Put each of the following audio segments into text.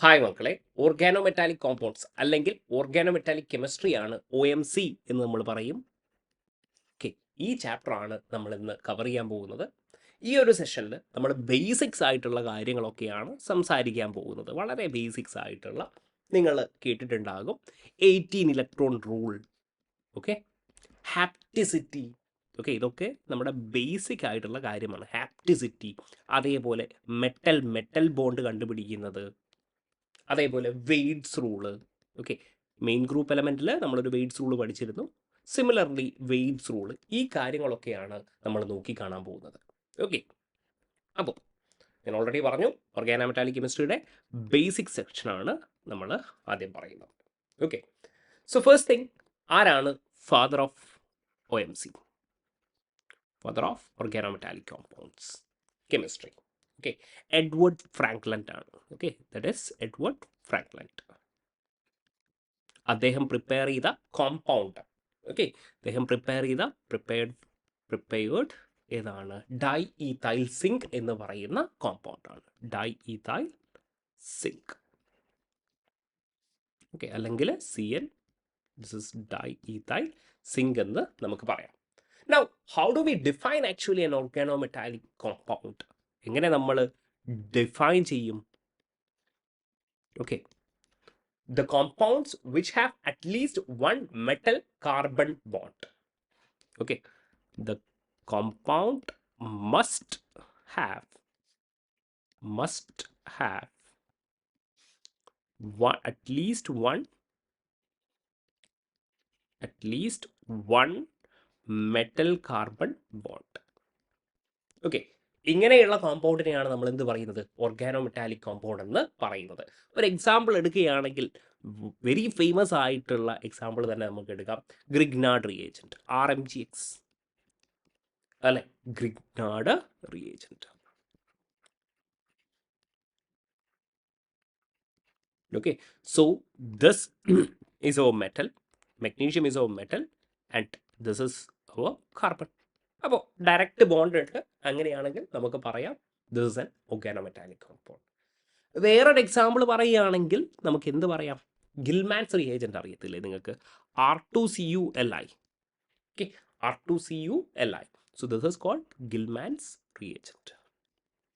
Hi മക്കളെ, organometallic compounds അല്ലെങ്കിൽ organometallic കെമിസ്ട്രിയാണ് OMC എന്ന് നമ്മൾ പറയും. ഓക്കെ, ഈ ചാപ്റ്ററാണ് നമ്മൾ ഇന്ന് കവർ ചെയ്യാൻ പോകുന്നത്. ഈ ഒരു സെഷനിൽ നമ്മൾ ബേസിക്സ് ആയിട്ടുള്ള കാര്യങ്ങളൊക്കെയാണ് സംസാരിക്കാൻ പോകുന്നത്. വളരെ ബേസിക്സ് ആയിട്ടുള്ള, നിങ്ങൾ കേട്ടിട്ടുണ്ടാകും 18 electron rule, okay, hapticity, okay, ഇതൊക്കെ നമ്മുടെ ബേസിക് ആയിട്ടുള്ള കാര്യമാണ്. ഹാപ്റ്റിസിറ്റി, അതേപോലെ മെറ്റൽ ബോണ്ട് കണ്ടുപിടിക്കുന്നത്, അതേപോലെ Wade's rule. Okay, main group എലമെൻറ്റിൽ നമ്മളൊരു വെയ്റ്റ്സ് റൂള് പഠിച്ചിരുന്നു. സിമിലർലി വെയ്റ്റ്സ് റൂള്, ഈ കാര്യങ്ങളൊക്കെയാണ് നമ്മൾ നോക്കി കാണാൻ പോകുന്നത്. ഓക്കെ, അപ്പോൾ ഞാൻ ഓൾറെഡി പറഞ്ഞു, ഓർഗാനോമെറ്റാലിക് കെമിസ്ട്രിയുടെ ബേസിക് സെക്ഷനാണ് നമ്മൾ ആദ്യം പറയുന്നത്. ഓക്കെ, സോ ഫസ്റ്റ് തിങ്, ആരാണ് father of OMC? Father of organometallic compounds chemistry. Okay, Edward Frankland ആണ്. Okay, that is Edward Frankland. അദ്ദേഹം പ്രിപ്പയർ ചെയ്ത കോമ്പൗണ്ട്, ഓക്കെ, അദ്ദേഹം പ്രിപ്പയർഡ് ഏതാണ്? ഡൈ ഈതൈൽ സിങ്ക് എന്ന് പറയുന്ന കോമ്പൗണ്ടാണ്. ഡൈ ഈതൈൽ സിങ്ക്, ഓക്കെ, അല്ലെങ്കിൽ CN, this is diethyl zinc എന്ന് നമുക്ക് പറയാം. Now how do we define actually an organometallic compound? എങ്ങനെ നമ്മൾ ഡിഫൈൻ ചെയ്യും? Okay, the compounds which have at least one metal carbon bond. Okay, the compound must have at least one metal carbon bond. Okay, ഇങ്ങനെയുള്ള കോമ്പൗണ്ടിനെയാണ് നമ്മൾ എന്ത് പറയുന്നത്? Organometallic compound എന്ന് പറയുന്നത്. ഒരു എക്സാമ്പിൾ എടുക്കുകയാണെങ്കിൽ, വെരി ഫേമസ് ആയിട്ടുള്ള എക്സാമ്പിൾ തന്നെ നമുക്ക് എടുക്കാം. ഗ്രിഗ്നാർഡ് റിയേജൻറ്റ്, RMGX അല്ലെ, Grignard reagent. Okay, so this is our metal, magnesium is our metal, and this is our carbon. അപ്പോൾ ഡയറക്റ്റ് ബോണ്ട് ഉണ്ട്. അങ്ങനെയാണെങ്കിൽ നമുക്ക് പറയാം this is an organometallic compound. വേറൊരു എക്സാമ്പിൾ പറയുകയാണെങ്കിൽ നമുക്ക് എന്ത് പറയാം? ഗിൽമാൻസ് റിയേജൻറ്റ് അറിയത്തില്ലേ നിങ്ങൾക്ക്? R2CuLi. Okay, R2CuLi. So this is called Gilman's reagent.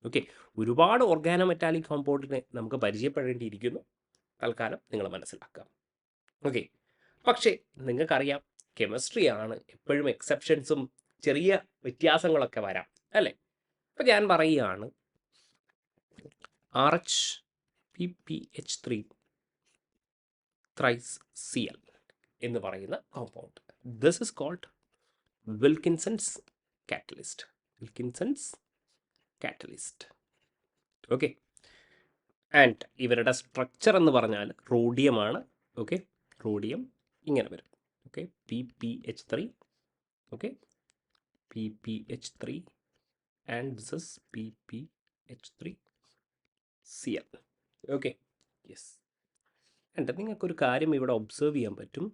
Okay, ഒരുപാട് ഓർഗാനോമെറ്റാലിക് കോമ്പൗണ്ടിനെ നമുക്ക് പരിചയപ്പെടേണ്ടിയിരിക്കുന്നു. തൽക്കാലം നിങ്ങൾ മനസ്സിലാക്കുക. ഓക്കെ, പക്ഷേ നിങ്ങൾക്കറിയാം, കെമിസ്ട്രിയാണ്, എപ്പോഴും എക്സെപ്ഷൻസും ചെറിയ വ്യത്യാസങ്ങളൊക്കെ വരാം അല്ലേ? അപ്പം ഞാൻ പറയുകയാണ്, RHPPH3 Cl എന്ന് പറയുന്ന compound, this is called Wilkinson's catalyst. Okay, and ഇവരുടെ സ്ട്രക്ചർ എന്ന് പറഞ്ഞാൽ റോഡിയമാണ്. ഓക്കെ, റോഡിയം ഇങ്ങനെ വരും. Okay, PPH3, okay, PPH3 and this is PPH3Cl. Okay, yes. And നിങ്ങൾക്കൊരു കാര്യം ഇവിടെ ഒബ്സർവ് ചെയ്യാൻ പറ്റും.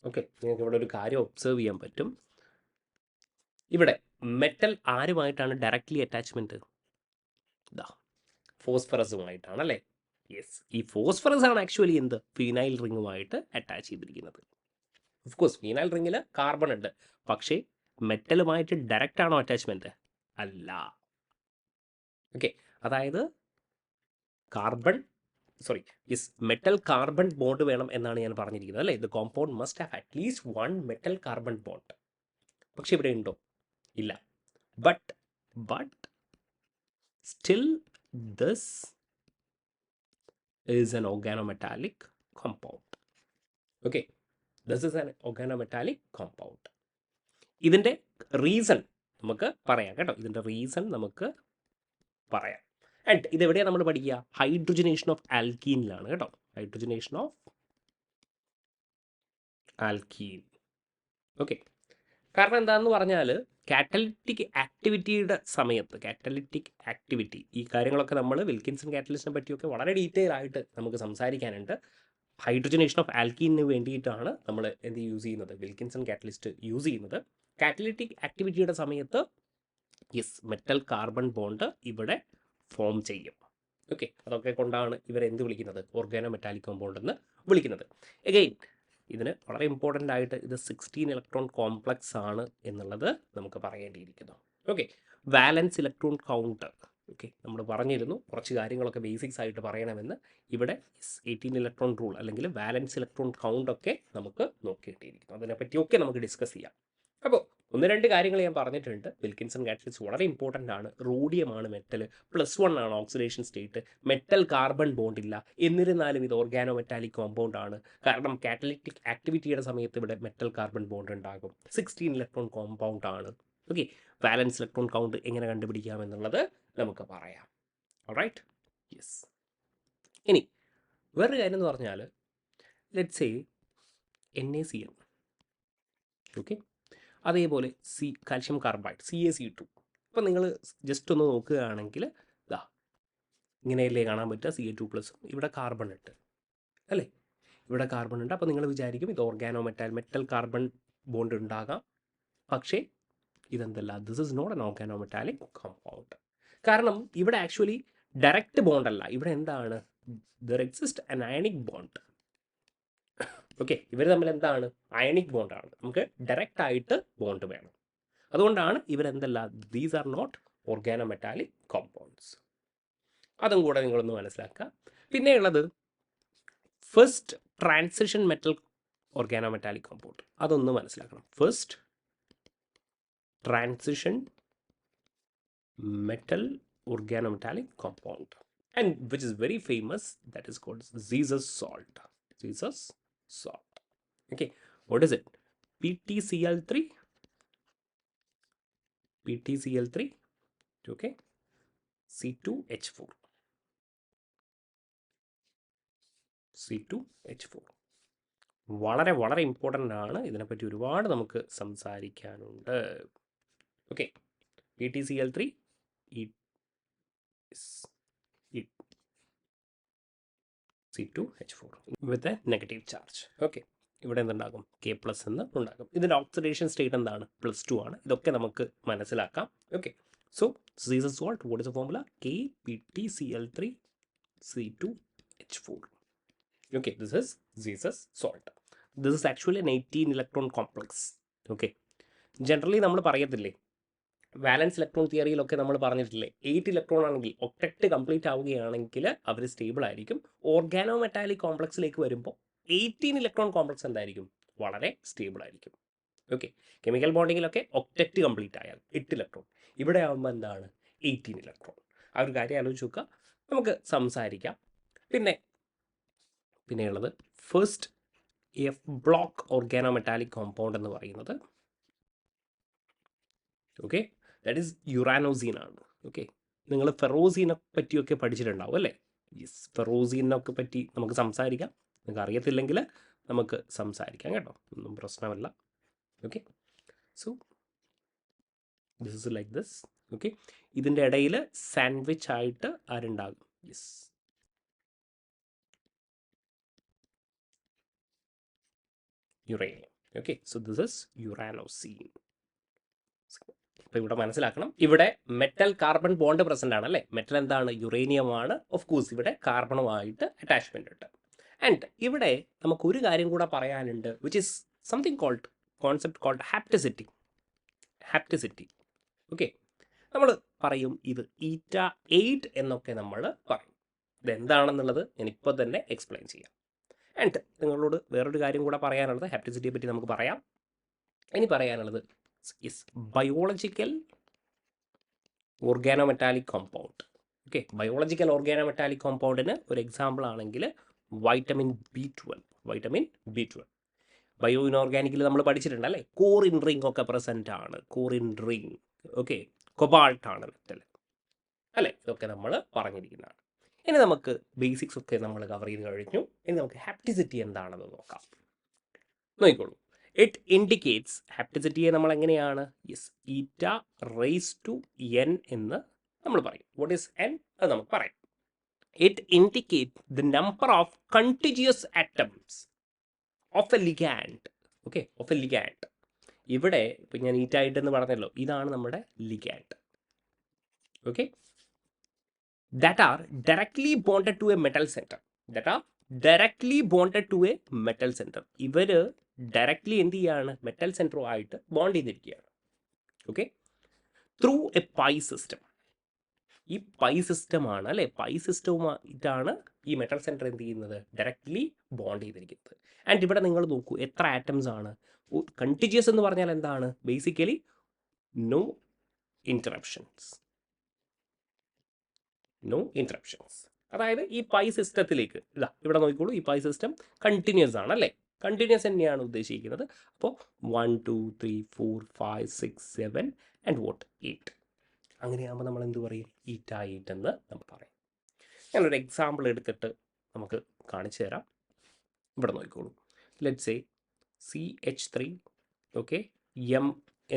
ഓക്കെ, നിങ്ങൾക്ക് ഇവിടെ ഒരു കാര്യം ഒബ്സർവ് ചെയ്യാൻ പറ്റും. ഇവിടെ മെറ്റൽ ആരുമായിട്ടാണ് ഡയറക്റ്റ്ലി അറ്റാച്ച്മെൻറ്റ്? ഫോസ്ഫറസുമായിട്ടാണ് അല്ലേ? യെസ്, ഈ ഫോസ്ഫറസ് ആണ് ആക്ച്വലി എന്ത്? ഫീനൈൽ റിങ്ങുമായിട്ട് അറ്റാച്ച് ചെയ്തിരിക്കുന്നത്. ഓഫ് കോഴ്സ് ഫീനൈൽ റിങ്ങിൽ കാർബൺ ഉണ്ട്, പക്ഷേ മെറ്റലുമായിട്ട് ഡയറക്റ്റ് ആണോ അറ്റാച്ച്മെൻറ്റ്? അല്ല. ഓക്കെ, അതായത് മെറ്റൽ കാർബൺ ബോണ്ട് വേണം എന്നാണ് ഞാൻ പറഞ്ഞിരിക്കുന്നത് അല്ലേ? The compound must have at least one metal carbon bond. പക്ഷെ ഇവിടെ ഉണ്ടോ? ഇല്ല. But still this is an organometallic compound. Okay, this is an organometallic compound. ഇതിൻ്റെ റീസൺ നമുക്ക് പറയാം കേട്ടോ. ഇതിൻ്റെ റീസൺ നമുക്ക് പറയാം. ആൻഡ് ഇതെവിടെയാണ് നമ്മൾ പഠിക്കുക? ഹൈഡ്രജനേഷൻ ഓഫ് ആൽക്കീനിലാണ് കേട്ടോ. Hydrogenation of alkene. ഓക്കെ, കാരണം എന്താണെന്ന് പറഞ്ഞാൽ കാറ്റലിറ്റിക് ആക്ടിവിറ്റിയുടെ സമയത്ത്, ഈ കാര്യങ്ങളൊക്കെ നമ്മൾ വിൽക്കിൻസൺ കാറ്റലിസ്റ്റിനെ പറ്റിയൊക്കെ വളരെ ഡീറ്റെയിൽ ആയിട്ട് നമുക്ക് സംസാരിക്കാനുണ്ട്. ഹൈഡ്രജനേഷൻ ഓഫ് ആൽക്കീനിന് വേണ്ടിയിട്ടാണ് നമ്മൾ എന്ത് യൂസ് ചെയ്യുന്നത്? വിൽക്കിൻസൺ കാറ്റലിസ്റ്റ് യൂസ് ചെയ്യുന്നത്. കാറ്റലിറ്റിക് ആക്ടിവിറ്റിയുടെ സമയത്ത് യെസ്, മെറ്റൽ കാർബൺ ബോണ്ട് ഇവിടെ ഫോം ചെയ്യും. ഓക്കെ, അതൊക്കെ കൊണ്ടാണ് ഇവരെന്ത് വിളിക്കുന്നത്, ഓർഗാനോ മെറ്റാലിക് കോമ്പൗണ്ട് എന്ന് വിളിക്കുന്നത്. എഗെയിൻ ഇതിന് വളരെ ഇമ്പോർട്ടൻ്റ് ആയിട്ട് ഇത് 16 ഇലക്ട്രോൺ കോംപ്ലക്സ് ആണ് എന്നുള്ളത് നമുക്ക് പറയേണ്ടിയിരിക്കുന്നു. Okay, valence electron count. Okay, നമ്മൾ പറഞ്ഞിരുന്നു കുറച്ച് കാര്യങ്ങളൊക്കെ ബേസിക്സ് ആയിട്ട് പറയണമെന്ന്. ഇവിടെ 18 ഇലക്ട്രോൺ റൂൾ അല്ലെങ്കിൽ വാലൻസ് ഇലക്ട്രോൺ കൗണ്ട് ഒക്കെ നമുക്ക് നോക്കിയിട്ടിരിക്കുന്നു. അതിനെപ്പറ്റിയൊക്കെ നമുക്ക് ഡിസ്കസ് ചെയ്യാം. അപ്പോൾ 1-2 കാര്യങ്ങൾ ഞാൻ പറഞ്ഞിട്ടുണ്ട്. വിൽക്കിൻസൺ കാറ്റലിസ്റ്റ് വളരെ ഇമ്പോർട്ടൻ്റ് ആണ്. റോഡിയമാണ് മെറ്റൽ, +1 ആണ് oxidation state, metal carbon bond ഇല്ല. എന്നിരുന്നാലും ഇത് ഓർഗാനോ മെറ്റാലിക് കോമ്പൗണ്ട് ആണ്. കാരണം കാറ്റലിറ്റിക് ആക്ടിവിറ്റിയുടെ സമയത്ത് ഇവിടെ മെറ്റൽ കാർബൺ ബോണ്ട് ഉണ്ടാകും. 16 ഇലക്ട്രോൺ കോമ്പൗണ്ട് ആണ്. ഓക്കെ, വാലൻസ് ഇലക്ട്രോൺ കൗണ്ട് എങ്ങനെ കണ്ടുപിടിക്കാം എന്നുള്ളത് നമുക്ക് പറയാം. Alright, yes. ഇനി വേറൊരു കാര്യം എന്ന് പറഞ്ഞാൽ ലെറ്റ്സ് സേ NaCl. ഓക്കെ, അതേപോലെ കാൽഷ്യം കാർബൈഡ് CaC2. അപ്പോൾ നിങ്ങൾ ജസ്റ്റ് ഒന്ന് നോക്കുകയാണെങ്കിൽ ഇതാ ഇങ്ങനെയല്ലേ കാണാൻ പറ്റുക, Ca2+. ഇവിടെ കാർബൺ ഉണ്ട് അല്ലേ, ഇവിടെ കാർബൺ ഉണ്ട്. അപ്പോൾ നിങ്ങൾ വിചാരിക്കും ഇത് ഓർഗാനോ മെറ്റൽ കാർബൺ ബോണ്ട് ഉണ്ടാകാം. പക്ഷേ ഇതെന്തല്ല, this is not an organometallic compound. കാരണം ഇവിടെ ആക്ച്വലി ഡയറക്റ്റ് ബോണ്ട് അല്ല, ഇവിടെ എന്താണ്, there exist an ionic bond. Okay, ഇവർ തമ്മിൽ എന്താണ്, അയണിക് ബോണ്ടാണ്. നമുക്ക് ഡയറക്റ്റ് ആയിട്ട് ബോണ്ട് വേണം. അതുകൊണ്ടാണ് ഇവരെന്തല്ല, these are not organometallic compounds. അതും കൂടെ നിങ്ങളൊന്ന് മനസ്സിലാക്കുക. പിന്നെയുള്ളത് first transition metal organometallic compound, അതൊന്ന് മനസ്സിലാക്കണം. First transition metal organometallic compound, and which is very famous, that is called Zizus salt. Zizus salt. Okay, what is it? PTCl3. Okay, C2H4. വളരെ വളരെ important ആണ്. ഇതിനെപ്പറ്റി ഒരുപാട് നമുക്ക് സംസാരിക്കാനുണ്ട്. Okay, PTCl3 C2H4 with a negative charge. Okay, ഇവിടെ എന്തുണ്ടാകും, K+ എന്ന് ഉണ്ടാകും. ഇതിൻ്റെ ഓക്സിഡേഷൻ സ്റ്റേറ്റ് എന്താണ്, +2 ആണ്. ഇതൊക്കെ നമുക്ക് മനസ്സിലാക്കാം. Okay, so Zizus salt, what is the formula? KPTCl3 C2H4. Okay, this is Zizus salt. This is actually an 18 electron complex. Okay, generally നമ്മൾ പറയത്തില്ലേ, വാലൻസ് ഇലക്ട്രോൺ തിയറിയിലൊക്കെ നമ്മൾ പറഞ്ഞിട്ടില്ലേ, 8 ഇലക്ട്രോൺ ആണെങ്കിൽ ഒക്ടക്ട് കംപ്ലീറ്റ് ആവുകയാണെങ്കിൽ അവർ സ്റ്റേബിൾ ആയിരിക്കും. ഓർഗാനോ മെറ്റാലിക് കോംപ്ലക്സിലേക്ക് വരുമ്പോൾ 18 ഇലക്ട്രോൺ കോംപ്ലക്സ് എന്തായിരിക്കും, വളരെ സ്റ്റേബിൾ ആയിരിക്കും. ഓക്കെ, കെമിക്കൽ ബോണ്ടിങ്ങിലൊക്കെ ഒക്ടക്ട് കംപ്ലീറ്റ് ആയാൽ 8 ഇലക്ട്രോൺ, ഇവിടെ ആകുമ്പോൾ എന്താണ് 18 ഇലക്ട്രോൺ. ആ ഒരു കാര്യം ആലോചിച്ച് നോക്കുക, നമുക്ക് സംസാരിക്കാം. പിന്നെയുള്ളത് first F block organo metallic compound എന്ന് പറയുന്നത്, ഓക്കെ, ദാറ്റ് ഈസ് യുറാനോസീൻ ആണ്. ഓക്കെ, നിങ്ങൾ ഫെറോസീനെ പറ്റിയൊക്കെ പഠിച്ചിട്ടുണ്ടാവും അല്ലേ? യെസ്, ഫെറോസീനൊക്കെ പറ്റി നമുക്ക് സംസാരിക്കാം. നിങ്ങൾക്ക് അറിയത്തില്ലെങ്കിൽ നമുക്ക് സംസാരിക്കാം കേട്ടോ, ഒന്നും പ്രശ്നമല്ല. Okay, so this is like this. Okay, ഇതിൻ്റെ ഇടയിൽ സാൻഡ്വിച്ച് ആയിട്ട് ആരുണ്ടാകും, yes, uranium. Okay, so this is uranocene. അപ്പോൾ ഇവിടെ മനസ്സിലാക്കണം, ഇവിടെ മെറ്റൽ കാർബൺ ബോണ്ട് പ്രസൻ്റ് ആണ് അല്ലേ. മെറ്റൽ എന്താണ്, യുറേനിയം ആണ്. ഓഫ് കോഴ്സ് ഇവിടെ കാർബണുമായിട്ട് അറ്റാച്ച്മെൻ്റ് ഉണ്ട്. ആൻഡ് ഇവിടെ നമുക്കൊരു കാര്യം കൂടെ പറയാനുണ്ട്, which is something concept called hapticity. Okay, നമ്മൾ പറയും ഇത് η8 എന്നൊക്കെ നമ്മൾ പറയും. ഇതെന്താണെന്നുള്ളത് ഞാനിപ്പോൾ തന്നെ എക്സ്പ്ലെയിൻ ചെയ്യാം. ആൻഡ് നിങ്ങളോട് വേറൊരു കാര്യം കൂടെ പറയാനുള്ളത്, ഹാപ്റ്റിസിറ്റിയെ പറ്റി നമുക്ക് പറയാം. ഇനി പറയാനുള്ളത് is biological organometallic compound. Okay, biological organometallic കോമ്പൗണ്ടിന് ഒരു എക്സാമ്പിൾ ആണെങ്കിൽ വൈറ്റമിൻ B12. ബയോ ഇനോർഗാനിക്കിൽ നമ്മൾ പഠിച്ചിട്ടുണ്ട് അല്ലേ, കോറിൻ റിംഗ് ഒക്കെ പ്രസൻ്റ് ആണ്. കോറിൻ റിംഗ്, ഓക്കെ, കൊബാൾട്ടാണ് മെറ്റൽ അല്ലേ, ഇതൊക്കെ നമ്മൾ പറഞ്ഞിരിക്കുന്നതാണ്. ഇനി നമുക്ക് ബേസിക്സ് ഒക്കെ നമ്മൾ കവർ ചെയ്ത് കഴിഞ്ഞു. ഇനി നമുക്ക് ഹാപ്റ്റിസിറ്റി എന്താണെന്ന് നോക്കാം. നോക്കിക്കോളൂ, ഇറ്റ് ഇൻഡിക്കേറ്റ്സ്, ഹാപ്റ്റിസിറ്റിയെ നമ്മൾ എങ്ങനെയാണ്, യെസ്, η⁴n എന്ന് നമ്മൾ പറയും. What is n? അത് നമുക്ക് പറയാം. It indicate the number of continuous atoms of A ligand. Okay, of A ligand. ഇവിടെ ഇപ്പം ഞാൻ η8 എന്ന് പറഞ്ഞല്ലോ, ഇതാണ് നമ്മുടെ ligand. Okay, that are directly bonded to a metal center. That are directly bonded to a metal center. ഇവർ directly എന്ത് ചെയ്യാണ്? മെറ്റൽ സെൻറ്ററുമായിട്ട് ബോണ്ട് ചെയ്തിരിക്കുകയാണ്. Okay, through a pi system. ഈ പൈ സിസ്റ്റമാണ് അല്ലേ, പൈ സിസ്റ്റവുമായിട്ടാണ് ഈ മെറ്റൽ സെൻറ്റർ എന്ത് ചെയ്യുന്നത്? ഡയറക്ട്ലി ബോണ്ട് ചെയ്തിരിക്കുന്നത്. ആൻഡ് ഇവിടെ നിങ്ങൾ നോക്കൂ, എത്ര ആറ്റംസ് ആണ്? കണ്ടിന്യൂസ് എന്ന് പറഞ്ഞാൽ എന്താണ്? Basically no interruptions. No interruptions. അതായത് ഈ പൈ സിസ്റ്റത്തിലേക്ക് ഇതാ ഇവിടെ നോക്കിക്കോളൂ, ഈ പൈ സിസ്റ്റം കണ്ടിന്യൂസ് ആണ് അല്ലേ, കണ്ടിന്യൂസ് തന്നെയാണ് ഉദ്ദേശിക്കുന്നത്. അപ്പോൾ 1 2 3 4 5 6 7 ആൻഡ് വോട്ട് 8. അങ്ങനെയാകുമ്പോൾ നമ്മൾ എന്ത് പറയും? ഈറ്റ 8 എന്ന് നമ്മൾ പറയും. ഞാനൊരു എക്സാമ്പിൾ എടുത്തിട്ട് നമുക്ക് കാണിച്ചു തരാം. ഇവിടെ നോക്കിക്കോളൂ, let's say CH3 okay M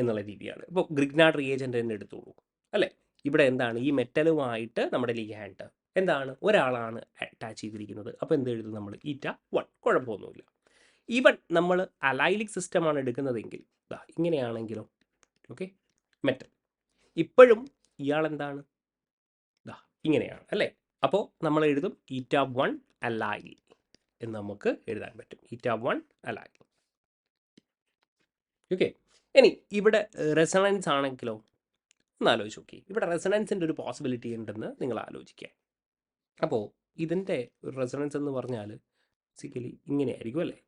എന്നുള്ള രീതിയാണ്. ഇപ്പോൾ ഗ്രിഗ്നാർഡ് റിയേജൻ്റ് തന്നെ എടുത്തോളൂ അല്ലേ. ഇവിടെ എന്താണ്? ഈ മെറ്റലുമായിട്ട് നമ്മുടെ ലിഗാൻഡ് എന്താണ്? ഒരാളാണ് അറ്റാച്ച് ചെയ്തിരിക്കുന്നത്. അപ്പോൾ എന്ത് എഴുതും നമ്മൾ? ഈറ്റ 1. കുഴപ്പമൊന്നുമില്ല. ഈവൻ നമ്മൾ അലൈലിക് സിസ്റ്റമാണ് എടുക്കുന്നതെങ്കിൽ ഇങ്ങനെയാണെങ്കിലോ, ഓക്കെ, മെറ്റൽ ഇപ്പോഴും ഇയാൾ എന്താണ്? ഇങ്ങനെയാണ് അല്ലേ. അപ്പോൾ നമ്മൾ എഴുതും ഈറ്റ 1 അലൈൽ എന്ന് നമുക്ക് എഴുതാൻ പറ്റും. ഈറ്റ 1 അലൈൽ. ഓക്കെ, ഇനി ഇവിടെ റെസണൻസ് ആണെങ്കിലോ, ഒന്ന് ആലോചിച്ച് നോക്കി. ഇവിടെ റെസണൻസിൻ്റെ ഒരു പോസിബിലിറ്റി ഉണ്ടെന്ന് നിങ്ങൾ ആലോചിക്കുക. അപ്പോൾ ഇതിൻ്റെ ഒരു റെസണൻസ് എന്ന് പറഞ്ഞാൽ ബേസിക്കലി ഇങ്ങനെയായിരിക്കും അല്ലേ.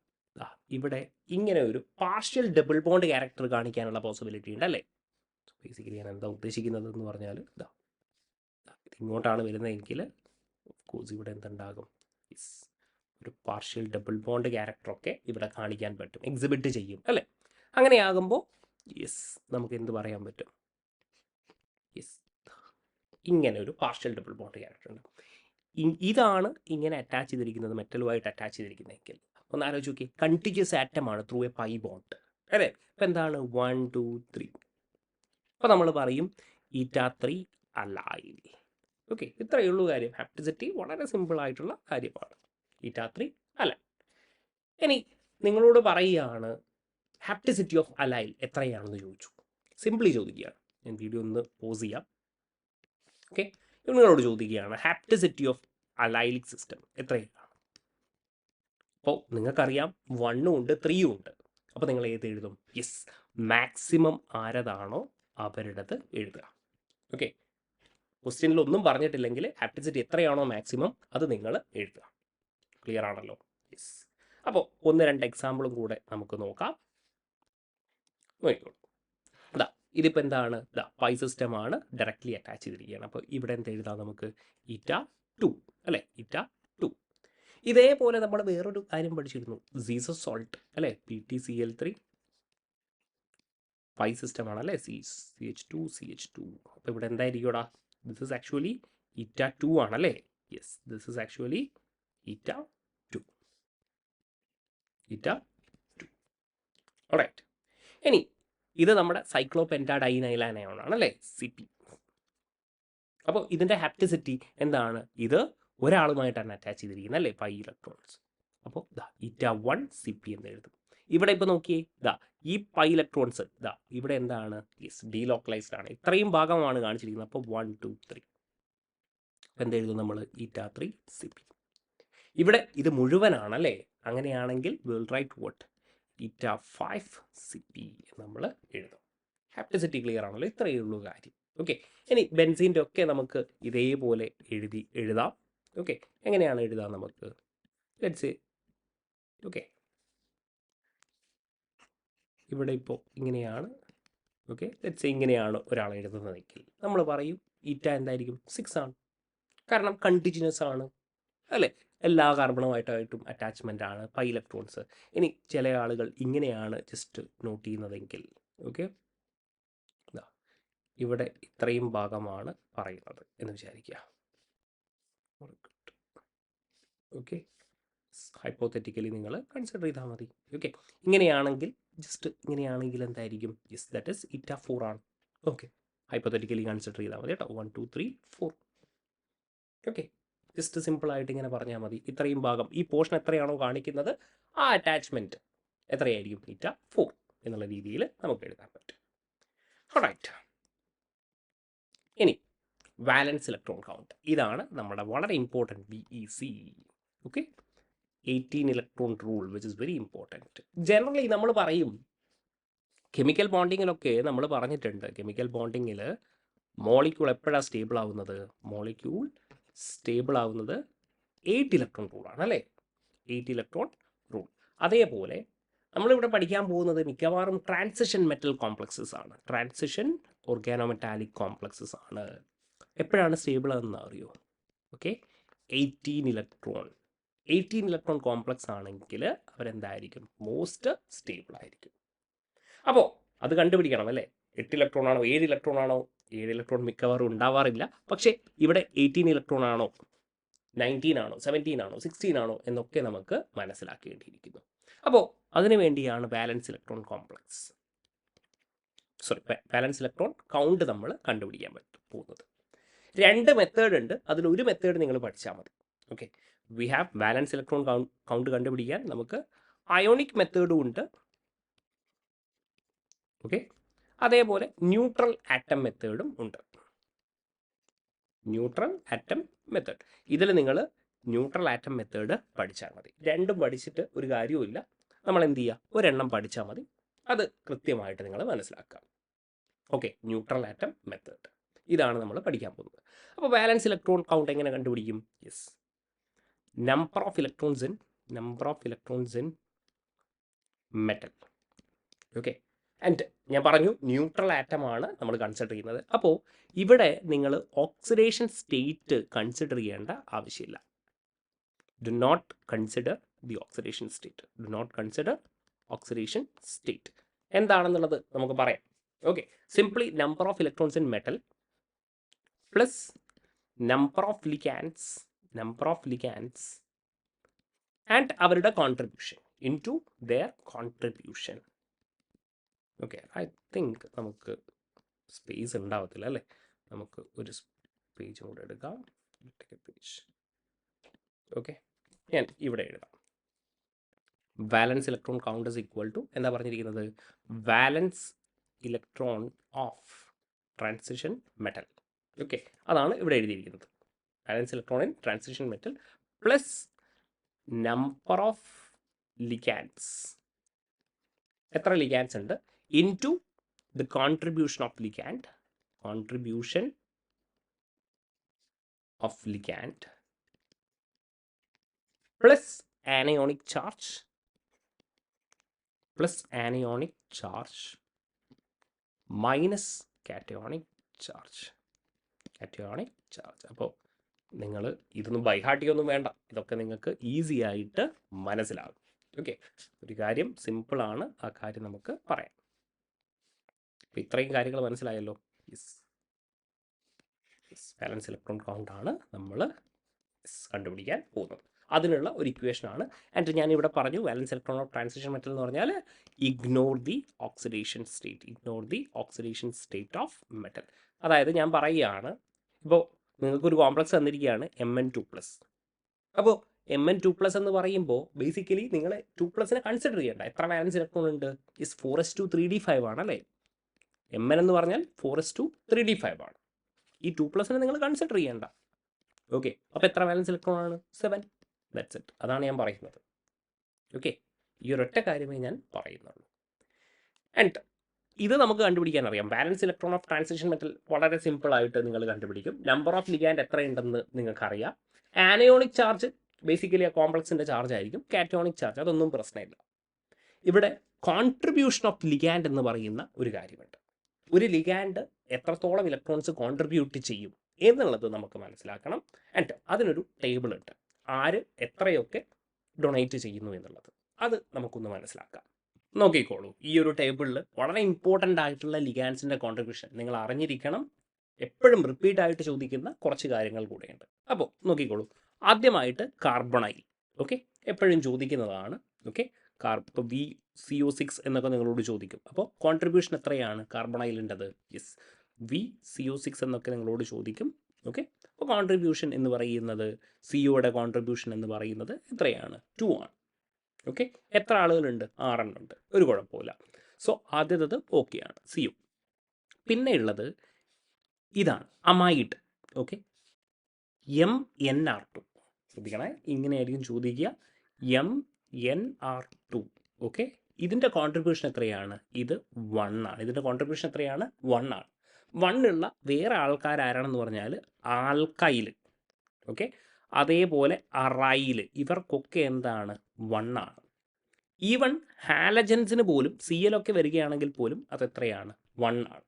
ഇവിടെ ഇങ്ങനെ ഒരു പാർഷ്യൽ ഡബിൾ ബോണ്ട് ക്യാരക്ടർ കാണിക്കാനുള്ള പോസിബിലിറ്റി ഉണ്ട് അല്ലേ. ബേസിക്കലി ഞാൻ എന്താ ഉദ്ദേശിക്കുന്നത് എന്ന് പറഞ്ഞാൽ ഇങ്ങോട്ടാണ് വരുന്നതെങ്കിൽ ഓഫ്കോഴ്സ് ഇവിടെ എന്തുണ്ടാകും? ഒരു പാർഷ്യൽ ഡബിൾ ബോണ്ട് ക്യാരക്ടറൊക്കെ ഇവിടെ കാണിക്കാൻ പറ്റും, എക്സിബിറ്റ് ചെയ്യും അല്ലേ. അങ്ങനെയാകുമ്പോൾ നമുക്ക് എന്ത് പറയാൻ പറ്റും? ഇങ്ങനെ ഒരു പാർഷ്യൽ ഡബിൾ ബോണ്ട് ക്യാരക്ടർ ഉണ്ട്. ഇതാണ് ഇങ്ങനെ അറ്റാച്ച് ചെയ്തിരിക്കുന്നത്, മെറ്റലുമായിട്ട് അറ്റാച്ച് ചെയ്തിരിക്കുന്നതെങ്കിൽ ഒന്ന് ആലോചിച്ച് നോക്കി. കണ്ടിന്യൂസ് ആറ്റമാണ് ത്രൂ എ പൈ ബോണ്ട് അല്ലേ. ഇപ്പം എന്താണ്? 1 2 3. അപ്പോൾ നമ്മൾ പറയും ഈറ്റ 3 അലൈൽ. ഓക്കെ, ഇത്രയേ ഉള്ളൂ കാര്യം. ഹാപ്റ്റിസിറ്റി വളരെ സിമ്പിൾ ആയിട്ടുള്ള കാര്യമാണ്. ഈറ്റ 3 അലൈൽ. ഇനി നിങ്ങളോട് പറയുകയാണ് ഹാപ്റ്റിസിറ്റി ഓഫ് അലൈൽ എത്രയാണെന്ന് ചോദിച്ചു. സിംപിളി ചോദിക്കുകയാണ്. ഞാൻ വീഡിയോ ഒന്ന് പോസ് ചെയ്യാം. ഓക്കെ, നിങ്ങളോട് ചോദിക്കുകയാണ് ഹാപ്റ്റിസിറ്റി ഓഫ് അലൈലിക് സിസ്റ്റം എത്രയാണ്. അപ്പോൾ നിങ്ങൾക്കറിയാം 1 ഉണ്ട് 3 ഉണ്ട്. അപ്പോൾ നിങ്ങൾ ഏത് എഴുതും? മാക്സിമം ആരതാണോ അവരുടേത് എഴുതുക. ഓക്കെ, ക്വസ്റ്റ്യനിൽ ഒന്നും പറഞ്ഞിട്ടില്ലെങ്കിൽ ഹാപ്റ്റിസിറ്റി എത്രയാണോ മാക്സിമം അത് നിങ്ങൾ എഴുതുക. ക്ലിയർ ആണല്ലോ? അപ്പോൾ 1-2 എക്സാമ്പിളും കൂടെ നമുക്ക് നോക്കാം. നോക്കിക്കോളൂ. ഇതിപ്പോൾ എന്താണ്? പൈ സിസ്റ്റമാണ് ഡയറക്റ്റ്ലി അറ്റാച്ച് ചെയ്തിരിക്കുകയാണ്. അപ്പോൾ ഇവിടെ എന്ത് എഴുതാം നമുക്ക്? ഈറ്റ 2 അല്ലേ, ഈറ്റ 2. ഇതേപോലെ നമ്മൾ വേറൊരു കാര്യം പഠിച്ചിരുന്നു, സീസസ് സോൾട്ട് അല്ലേ, PtCl3 പൈ സിസ്റ്റമാണ് അല്ലേ, CH2 CH2. അപ്പോൾ ഇവിടെ എന്തായിരിക്കുമടാ? ദിസ് ഇസ് ആക്ച്വലി ഈറ്റ 2 ആണല്ലേ. ദിസ് ഇസ് ആക്ച്വലി ഈറ്റ 2. ഈറ്റ 2. ഓൾറൈറ്റ്. ഇനി ഇത് നമ്മുടെ സൈക്ലോപെൻറ്റാഡൈനൈലാനയോൺ ആണല്ലേ, CP. അപ്പോൾ ഇതിൻ്റെ ഹാപ്റ്റിസിറ്റി എന്താണ്? ഇത് ഒരാളുമായിട്ടാണ് അറ്റാച്ച് ചെയ്തിരിക്കുന്നത് അല്ലേ, പൈ ഇലക്ട്രോൺസ്. അപ്പോൾ ഈറ്റ 1 CP എന്ന് എഴുതും. ഇവിടെ ഇപ്പോൾ നോക്കിയേ, ഈ പൈ ഇലക്ട്രോൺസ് ഇവിടെ എന്താണ്? ഡീലോക്കലൈസ്ഡ് ആണ്. ഇത്രയും ഭാഗമാണ് കാണിച്ചിരിക്കുന്നത്. അപ്പോൾ 1 2 3 എന്തെഴുതും നമ്മൾ? ഈറ്റ 3 CP. ഇവിടെ ഇത് മുഴുവനാണല്ലേ. അങ്ങനെയാണെങ്കിൽ വിൽ റൈറ്റ് വോട്ട്? ഈറ്റ 5 CP നമ്മൾ എഴുതും. ഹാപ്റ്റിസിറ്റി ക്ലിയർ ആണല്ലോ. ഇത്രയേ ഉള്ളൂ കാര്യം. ഓക്കെ, ഇനി ബെൻസീൻ്റെ ഒക്കെ നമുക്ക് ഇതേപോലെ എഴുതാം. ഓക്കെ, എങ്ങനെയാണ് എഴുതാം നമുക്ക്? ലെറ്റ്സ് ഓക്കെ, ഇവിടെ ഇപ്പോൾ ഇങ്ങനെയാണ്. ഓക്കെ, ലെറ്റ്സ് ഇങ്ങനെയാണ് ഒരാൾ എഴുതുന്നതെങ്കിൽ നമ്മൾ പറയും ഈറ്റ എന്തായിരിക്കും? 6 ആണ്. കാരണം കണ്ടിന്യൂസ് ആണ് അല്ലേ, എല്ലാ കാർബണുമായിട്ടും അറ്റാച്ച്മെൻ്റ് ആണ്, പൈ ഇലക്ട്രോൺസ്. ഇനി ചില ആളുകൾ ഇങ്ങനെയാണ് ജസ്റ്റ് നോട്ട് ചെയ്യുന്നതെങ്കിൽ, ഓക്കെ, ഇവിടെ ഇത്രയും ഭാഗമാണ് പറയുന്നത് എന്ന് വിചാരിക്കുക. ഓക്കെ, ഹൈപ്പോത്തറ്റിക്കലി നിങ്ങൾ കൺസിഡർ ചെയ്താൽ മതി. ഓക്കെ, ഇങ്ങനെയാണെങ്കിൽ ജസ്റ്റ് ഇങ്ങനെയാണെങ്കിൽ എന്തായിരിക്കും? ദാറ്റ് ഇസ് ഈറ്റ 4 ആണ്. ഓക്കെ, ഹൈപ്പോത്തറ്റിക്കലി കൺസിഡർ ചെയ്താൽ മതി കേട്ടോ. 1 2 3 4. ഓക്കെ, ജസ്റ്റ് സിമ്പിളായിട്ട് ഇങ്ങനെ പറഞ്ഞാൽ മതി. ഇത്രയും ഭാഗം, ഈ പോർഷൻ എത്രയാണോ കാണിക്കുന്നത് ആ അറ്റാച്ച്മെൻറ്റ് എത്രയായിരിക്കും? ഈറ്റ 4 എന്നുള്ള രീതിയിൽ നമുക്ക് എഴുതാൻ പറ്റും. ഓൾറൈറ്റ്. ഇനി വാലൻസ് ഇലക്ട്രോൺ കൗണ്ട്. ഇതാണ് നമ്മുടെ വളരെ important VEC. Okay, 18 electron rule which is very important. Generally നമ്മൾ പറയും കെമിക്കൽ ബോണ്ടിങ്ങിലൊക്കെ നമ്മൾ പറഞ്ഞിട്ടുണ്ട്, കെമിക്കൽ ബോണ്ടിങ്ങിൽ മോളിക്യൂൾ എപ്പോഴാണ് സ്റ്റേബിൾ ആവുന്നത്? മോളിക്യൂൾ സ്റ്റേബിൾ ആവുന്നത് 8 ഇലക്ട്രോൺ റൂളാണ് അല്ലേ? 8 ഇലക്ട്രോൺ റൂൾ. അതേപോലെ നമ്മളിവിടെ പഠിക്കാൻ പോകുന്നത് മിക്കവാറും ട്രാൻസിഷൻ മെറ്റൽ കോംപ്ലക്സസ് ആണ്, ട്രാൻസിഷൻ ഓർഗാനോമെറ്റാലിക് കോംപ്ലക്സസ് ആണ്. എപ്പോഴാണ് സ്റ്റേബിൾ ആണെന്ന് അറിയോ? ഓക്കെ, 18 ഇലക്ട്രോൺ കോംപ്ലക്സ് ആണെങ്കിൽ അവരെന്തായിരിക്കും? മോസ്റ്റ് സ്റ്റേബിൾ ആയിരിക്കും. അപ്പോൾ അത് കണ്ടുപിടിക്കണം അല്ലേ? 8 ഇലക്ട്രോൺ ആണോ 7 ഇലക്ട്രോൺ ആണോ? 7 ഇലക്ട്രോൺ മിക്കവാറും ഉണ്ടാവാറില്ല. പക്ഷേ ഇവിടെ 18 ഇലക്ട്രോൺ ആണോ 19 ആണോ 17 ആണോ 16 ആണോ എന്നൊക്കെ നമുക്ക് മനസ്സിലാക്കേണ്ടിയിരിക്കുന്നു. അപ്പോൾ അതിനു വേണ്ടിയാണ് വാലൻസ് ഇലക്ട്രോൺ കൗണ്ട് നമ്മൾ കണ്ടുപിടിക്കാൻ പോകുന്നത്. 2 മെത്തേഡ് ഉണ്ട്, അതിലൊരു മെത്തേഡ് നിങ്ങൾ പഠിച്ചാൽ മതി. Okay, we have വാലൻസ് electron count കണ്ടുപിടിക്കാൻ നമുക്ക് അയോണിക് മെത്തേഡും ഉണ്ട്. ഓക്കെ, അതേപോലെ ന്യൂട്രൽ ആറ്റം മെത്തേഡും ഉണ്ട്. ന്യൂട്രൽ ആറ്റം മെത്തേഡ്, ഇതിൽ നിങ്ങൾ ന്യൂട്രൽ ആറ്റം മെത്തേഡ് പഠിച്ചാൽ മതി. രണ്ടും പഠിച്ചിട്ട് ഒരു കാര്യവുമില്ല. നമ്മൾ എന്ത് ചെയ്യുക? ഒരെണ്ണം പഠിച്ചാൽ മതി, അത് കൃത്യമായിട്ട് നിങ്ങൾ മനസ്സിലാക്കുക. ഓക്കെ, ന്യൂട്രൽ ആറ്റം മെത്തേഡ് ഇതാണ് നമ്മൾ പഠിക്കാൻ പോകുന്നത്. അപ്പോൾ വാലൻസ് ഇലക്ട്രോൺ കൗണ്ട് എങ്ങനെ കണ്ടുപിടിക്കും? Yes, number of electrons in metal. Okay, and ഞാൻ പറഞ്ഞു ന്യൂട്രൽ ആറ്റമാണ് നമ്മൾ കൺസിഡർ ചെയ്യുന്നത്. അപ്പോൾ ഇവിടെ നിങ്ങൾ ഓക്സിഡേഷൻ സ്റ്റേറ്റ് കൺസിഡർ ചെയ്യേണ്ട ആവശ്യമില്ല. Do not consider the oxidation state. എന്താണെന്നുള്ളത് നമുക്ക് പറയാം. Okay, simply number of electrons in metal plus number of ligands and അവരുടെ contribution in to their contribution. Okay, I think നമുക്ക് സ്പേസ് ഉണ്ടാവത്തില്ല അല്ലേ? നമുക്ക് ഒരു പേജ് കൂടെ എടുക്കാം. ഓക്കെ, ഞാൻ ഇവിടെ എഴുതാം. Valence electron count is equal to എന്താ പറഞ്ഞിരിക്കുന്നത്? Valence electron of transition metal. Okay, അതാണ് ഇവിടെ എഴുതിയിരിക്കുന്നത്. Valence electron in transition metal plus number of ligands, എത്ര ലിഗാൻഡ്സ് ഉണ്ട്, into the contribution of ligand plus anionic charge minus cationic charge. അപ്പോൾ നിങ്ങൾ ഇതൊന്നും ബൈഹാർട്ടിയൊന്നും വേണ്ട, ഇതൊക്കെ നിങ്ങൾക്ക് ഈസി ആയിട്ട് മനസ്സിലാകും. ഓക്കെ, ഒരു കാര്യം സിമ്പിളാണ്, ആ കാര്യം നമുക്ക് പറയാം. അപ്പോൾ ഇത്രയും കാര്യങ്ങൾ മനസ്സിലായല്ലോ. വാലൻസ് ഇലക്ട്രോൺ കൗണ്ട് ആണ് നമ്മൾ കണ്ടുപിടിക്കാൻ പോകുന്നത്. അതിനുള്ള ഒരു ഇക്വേഷനാണ്. ആൻഡ് ഞാൻ ഇവിടെ പറഞ്ഞു വാലൻസ് ഇലക്ട്രോൺ ഓഫ് ട്രാൻസിഷൻ മെറ്റൽ എന്ന് പറഞ്ഞാൽ ignore the oxidation state of metal. അതായത് ഞാൻ പറയുകയാണ്, ഇപ്പോൾ നിങ്ങൾക്കൊരു കോംപ്ലക്സ് തന്നിരിക്കുകയാണ് Mn2+. അപ്പോൾ Mn2+ എന്ന് പറയുമ്പോൾ ബേസിക്കലി നിങ്ങൾ 2+നെ കൺസിഡർ ചെയ്യേണ്ട. എത്ര വാലൻസ് ഇലക്ട്രോൺ ഉണ്ട്? 4s2 3d5 ആണ് അല്ലേ? Mn എന്ന് പറഞ്ഞാൽ 4s2 3d5 ആണ്. ഈ 2+നെ നിങ്ങൾ കൺസിഡർ ചെയ്യേണ്ട. ഓക്കെ, അപ്പോൾ എത്ര വാലൻസ് ഇലക്ട്രോൺ ആണ്? 7. That's it. അതാണ് ഞാൻ പറയുന്നത്. ഓക്കെ, ഈ ഒരൊറ്റ കാര്യമേ ഞാൻ പറയുന്നുള്ളൂ. ആൻഡ് ഇത് നമുക്ക് കണ്ടുപിടിക്കാൻ അറിയാം. വാലൻസ് ഇലക്ട്രോൺ ഓഫ് ട്രാൻസിഷൻ മെറ്റൽ വളരെ സിമ്പിളായിട്ട് നിങ്ങൾ കണ്ടുപിടിക്കും. നമ്പർ ഓഫ് ലിഗാൻഡ് എത്രയുണ്ടെന്ന് നിങ്ങൾക്കറിയാം. ആനയോണിക് ചാർജ് ബേസിക്കലി ആ കോംപ്ലക്സിൻ്റെ ചാർജ് ആയിരിക്കും. കാറ്റോണിക് ചാർജ് അതൊന്നും പ്രശ്നമില്ല. ഇവിടെ കോൺട്രിബ്യൂഷൻ ഓഫ് ലിഗാൻഡ് എന്ന് പറയുന്ന ഒരു കാര്യമുണ്ട്. ഒരു ലിഗാൻഡ് എത്രത്തോളം ഇലക്ട്രോൺസ് കോൺട്രിബ്യൂട്ട് ചെയ്യും എന്നുള്ളത് നമുക്ക് മനസ്സിലാക്കണം. ആൻഡ് അതിനൊരു ടേബിൾ ഉണ്ട്, ആര് എത്രയൊക്കെ ഡൊണേറ്റ് ചെയ്യുന്നു എന്നുള്ളത്. അത് നമുക്കൊന്ന് മനസ്സിലാക്കാം. നോക്കിക്കോളൂ, ഈ ഒരു ടേബിളിൽ വളരെ ഇമ്പോർട്ടൻ്റ് ആയിട്ടുള്ള ലിഗാൻഡ്സിൻ്റെ കോൺട്രിബ്യൂഷൻ നിങ്ങൾ അറിഞ്ഞിരിക്കണം. എപ്പോഴും റിപ്പീറ്റ് ആയിട്ട് ചോദിക്കുന്ന കുറച്ച് കാര്യങ്ങൾ കൂടെയുണ്ട്. അപ്പോൾ നോക്കിക്കോളൂ, ആദ്യമായിട്ട് കാർബണൈൽ. ഓക്കെ, എപ്പോഴും ചോദിക്കുന്നതാണ്. ഓക്കെ, ഇപ്പോൾ VCO6 എന്നൊക്കെ നിങ്ങളോട് ചോദിക്കും. അപ്പോൾ കോൺട്രിബ്യൂഷൻ എത്രയാണ് കാർബണൈലിൻ്റെത്? യെസ്, VCO6 എന്നൊക്കെ നിങ്ങളോട് ചോദിക്കും. ഓക്കെ, അപ്പോൾ കോൺട്രിബ്യൂഷൻ എന്ന് പറയുന്നത്, സിഒയുടെ കോൺട്രിബ്യൂഷൻ എന്ന് പറയുന്നത് എത്രയാണ്? 2 ആണ്. ഓക്കെ, എത്ര ആളുകളുണ്ട്? 6 എണ്ണം ഉണ്ട്. ഒരു കുഴപ്പമില്ല. സോ ആദ്യത്തത് ഓക്കെയാണ്, സിഒ. പിന്നെ ഉള്ളത് ഇതാണ് അമൈഡ്. ഓക്കെ. MnR2 ശ്രദ്ധിക്കണേ, ഇങ്ങനെയായിരിക്കും ചോദിക്കുക. MnR2 okay. ഇതിൻ്റെ കോൺട്രിബ്യൂഷൻ എത്രയാണ്? ഇത് 1 ആണ്. ഇതിൻ്റെ കോൺട്രിബ്യൂഷൻ എത്രയാണ്? 1 ആണ്. 1 ഉള്ള വേറെ ആൾക്കാർ ആരാണെന്ന് പറഞ്ഞാൽ ആൽക്കൈൽ, ഓക്കെ, അതേപോലെ അറൈൽ, ഇവർക്കൊക്കെ എന്താണ്? 1 ആണ്. ഈവൺ ഹാലജൻസിന് പോലും Cl ഒക്കെ വരികയാണെങ്കിൽ പോലും അതെത്രയാണ്? 1 ആണ്.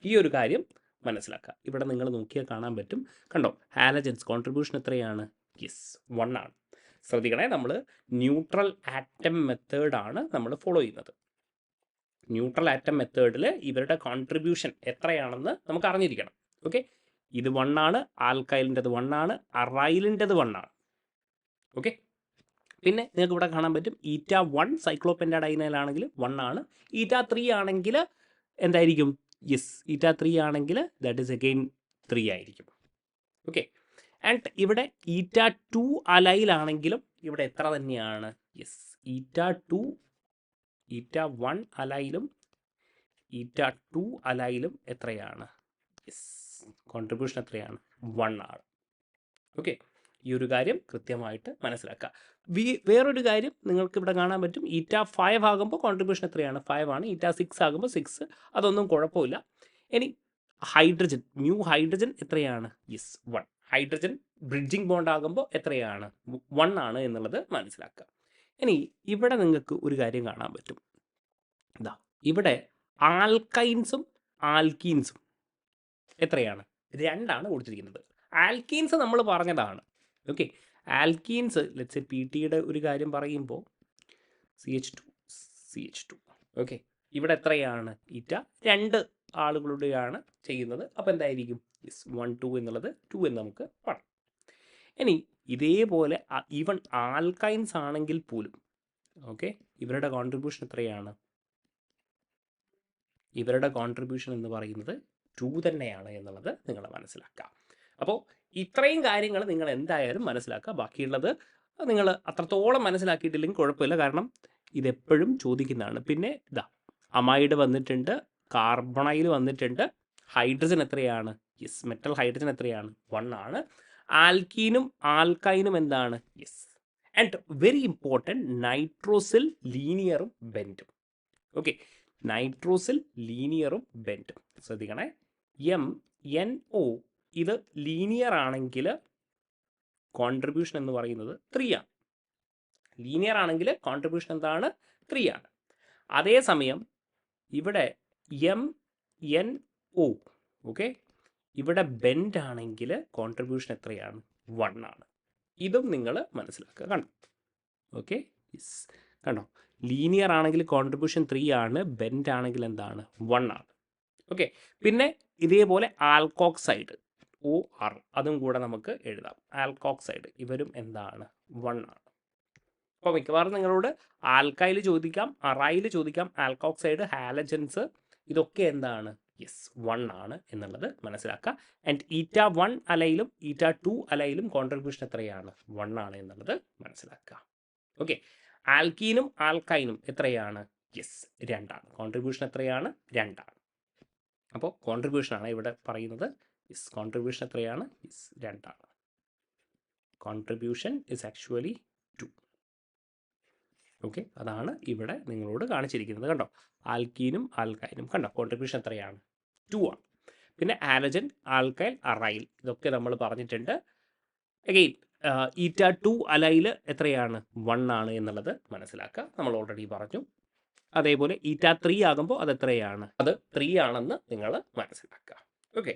ഈ ഒരു കാര്യം മനസ്സിലാക്കുക. ഇവിടെ നിങ്ങൾ നോക്കിയാൽ കാണാൻ പറ്റും, കണ്ടോ, ഹാലജൻസ് കോൺട്രിബ്യൂഷൻ എത്രയാണ്? യെസ്, 1 ആണ്. ശ്രദ്ധിക്കണേ, നമ്മൾ ന്യൂട്രൽ ആറ്റം മെത്തേഡാണ് നമ്മൾ ഫോളോ ചെയ്യുന്നത്. ന്യൂട്രൽ ആറ്റം മെത്തേഡിൽ ഇവരുടെ കോൺട്രിബ്യൂഷൻ എത്രയാണെന്ന് നമുക്ക് അറിഞ്ഞിരിക്കണം. ഓക്കെ, ഇത് 1 ആണ്, ആൽക്കൈലിൻ്റെത് 1 ആണ്, അറൈലിൻ്റെത് 1 ആണ്. ഓക്കെ. പിന്നെ നിങ്ങൾക്ക് ഇവിടെ കാണാൻ പറ്റും eta1 സൈക്ലോപെൻറ്റാഡൈനൈലാണെങ്കിൽ 1 ആണ്. eta3 ആണെങ്കിൽ എന്തായിരിക്കും? യെസ്, eta3 ആണെങ്കിൽ ദാറ്റ് ഈസ് അഗെയിൻ 3 ആയിരിക്കും. ഓക്കെ. ആൻഡ് ഇവിടെ eta2 അലൈലാണെങ്കിലും ഇവിടെ എത്ര തന്നെയാണ്? യെസ്, eta2 eta1 അലൈലും eta2 അലൈലും എത്രയാണ്? യെസ്, കോൺട്രിബ്യൂഷൻ എത്രയാണ്? 1 ആണ്. ഓക്കെ, ഈ ഒരു കാര്യം കൃത്യമായിട്ട് മനസ്സിലാക്കുക. വേറൊരു കാര്യം നിങ്ങൾക്ക് ഇവിടെ കാണാൻ പറ്റും, eta5 ആകുമ്പോൾ കോൺട്രിബ്യൂഷൻ എത്രയാണ്? 5 ആണ്. eta6 ആകുമ്പോൾ 6, അതൊന്നും കുഴപ്പമില്ല. ഇനി ഹൈഡ്രജൻ, ന്യൂ ഹൈഡ്രജൻ എത്രയാണ്? യെസ്, 1. ഹൈഡ്രജൻ ബ്രിഡ്ജിങ് ബോണ്ട് ആകുമ്പോൾ എത്രയാണ്? 1 ആണ് എന്നുള്ളത് മനസ്സിലാക്കുക. ഇനി ഇവിടെ നിങ്ങൾക്ക് ഒരു കാര്യം കാണാൻ പറ്റും, ഇതാ ഇവിടെ ആൽക്കൈൻസും ആൽക്കീൻസും എത്രയാണ്? 2 ആണ് കൊടുത്തിരിക്കുന്നത്. ആൽക്കീൻസ് നമ്മൾ പറഞ്ഞതാണ്. ഓക്കെ, ആൽക്കീൻസ് ലെറ്റ്സ് പി ടിയുടെ ഒരു കാര്യം പറയുമ്പോൾ CH2. ഓക്കെ, ഇവിടെ എത്രയാണ്? ഈറ്റ 2 ആളുകളുടെയാണ് ചെയ്യുന്നത്. അപ്പോൾ എന്തായിരിക്കും? യെസ്, 1 2 എന്നുള്ളത് 2 എന്ന് നമുക്ക് പറയാം. ഇനി ഇതേപോലെ ഈവൺ ആൽക്കൈൻസ് ആണെങ്കിൽ പോലും ഓക്കെ, ഇവരുടെ കോൺട്രിബ്യൂഷൻ എത്രയാണ്? ഇവരുടെ കോൺട്രിബ്യൂഷൻ എന്ന് പറയുന്നത് 2 തന്നെയാണ് എന്നുള്ളത് നിങ്ങൾ മനസ്സിലാക്കുക. അപ്പോൾ ഇത്രയും കാര്യങ്ങൾ നിങ്ങൾ എന്തായാലും മനസ്സിലാക്കുക. ബാക്കിയുള്ളത് നിങ്ങൾ അത്രത്തോളം മനസ്സിലാക്കിയിട്ടില്ലെങ്കിൽ കുഴപ്പമില്ല, കാരണം ഇതെപ്പോഴും ചോദിക്കുന്നതാണ്. പിന്നെ ഇതാ അമൈഡ് വന്നിട്ടുണ്ട്, കാർബണൈൽ വന്നിട്ടുണ്ട്. ഹൈഡ്രജൻ എത്രയാണ്? യെസ്, മെറ്റൽ ഹൈഡ്രജൻ എത്രയാണ്? 1 ആണ്. ആൽക്കീനും ആൽക്കൈനും എന്താണ്? Yes. And very important, nitrosyl ലീനിയറും ബെൻഡും. ഓക്കെ, നൈട്രോസിൽ ലീനിയറും ബെൻഡും ശ്രദ്ധിക്കണേ. MnO ഇത് ലീനിയർ ആണെങ്കിൽ കോൺട്രിബ്യൂഷൻ എന്ന് പറയുന്നത് 3 ആണ്. ലീനിയർ ആണെങ്കിൽ കോൺട്രിബ്യൂഷൻ എന്താണ്? 3 ആണ്. അതേസമയം ഇവിടെ MnO ഓക്കെ, ഇവിടെ ബെൻഡ് ആണെങ്കിൽ കോൺട്രിബ്യൂഷൻ എത്രയാണ്? 1 ആണ്. ഇതും നിങ്ങൾ മനസ്സിലാക്കുക. കണ്ടോ? ഓക്കെ, കണ്ടോ, ലീനിയർ ആണെങ്കിൽ കോൺട്രിബ്യൂഷൻ 3 ആണ്, ബെൻഡ് ആണെങ്കിൽ എന്താണ്? 1 ആണ്. ഓക്കെ, പിന്നെ ഇതേപോലെ ആൽക്കോക്സൈഡ് OR അതും കൂടെ നമുക്ക് എഴുതാം. ആൽക്കോക്സൈഡ് ഇവരും എന്താണ്? 1 ആണ്. അപ്പോൾ മിക്കവാറും നിങ്ങളോട് ആൽക്കൈൽ ചോദിക്കാം, അറൈൽ ചോദിക്കാം, ആൽക്കോക്സൈഡ്, ഹാലജൻസ്, ഇതൊക്കെ എന്താണ്? യെസ്, 1 ആണ് എന്നുള്ളത് മനസ്സിലാക്കുക. ആൻഡ് eta1 അലൈലും eta2 അലൈലും കോൺട്രിബ്യൂഷൻ എത്രയാണ്? 1 ആണ് എന്നുള്ളത് മനസ്സിലാക്കുക. ഓക്കെ, ആൽക്കീനും ആൽക്കൈനും എത്രയാണ്? യെസ്, 2 ആണ്. കോൺട്രിബ്യൂഷൻ എത്രയാണ്? 2 ആണ്. അപ്പോൾ കോൺട്രിബ്യൂഷനാണ് ഇവിടെ പറയുന്നത്. യെസ്, കോൺട്രിബ്യൂഷൻ എത്രയാണ്? യെസ്, 2 ആണ്. Contribution is actually 2. ഓക്കെ, അതാണ് ഇവിടെ നിങ്ങളോട് കാണിച്ചിരിക്കുന്നത്. കണ്ടോ, ആൽക്കീനും ആൽക്കൈനും കണ്ടോ കോൺട്രിബ്യൂഷൻ എത്രയാണ്? 2 ആണ്. പിന്നെ ഹാലജൻ, ആൽക്കൈൽ, അറൈൽ ഇതൊക്കെ നമ്മൾ പറഞ്ഞിട്ടുണ്ട്. അഗെയിൻ eta2 അലൈൽ എത്രയാണ്? 1 ആണ് എന്നുള്ളത് മനസ്സിലാക്കുക, നമ്മൾ ഓൾറെഡി പറഞ്ഞു. അതേപോലെ eta3 ആകുമ്പോൾ അത് എത്രയാണ്? അത് 3 ആണെന്ന് നിങ്ങൾ മനസ്സിലാക്കുക. ഓക്കെ,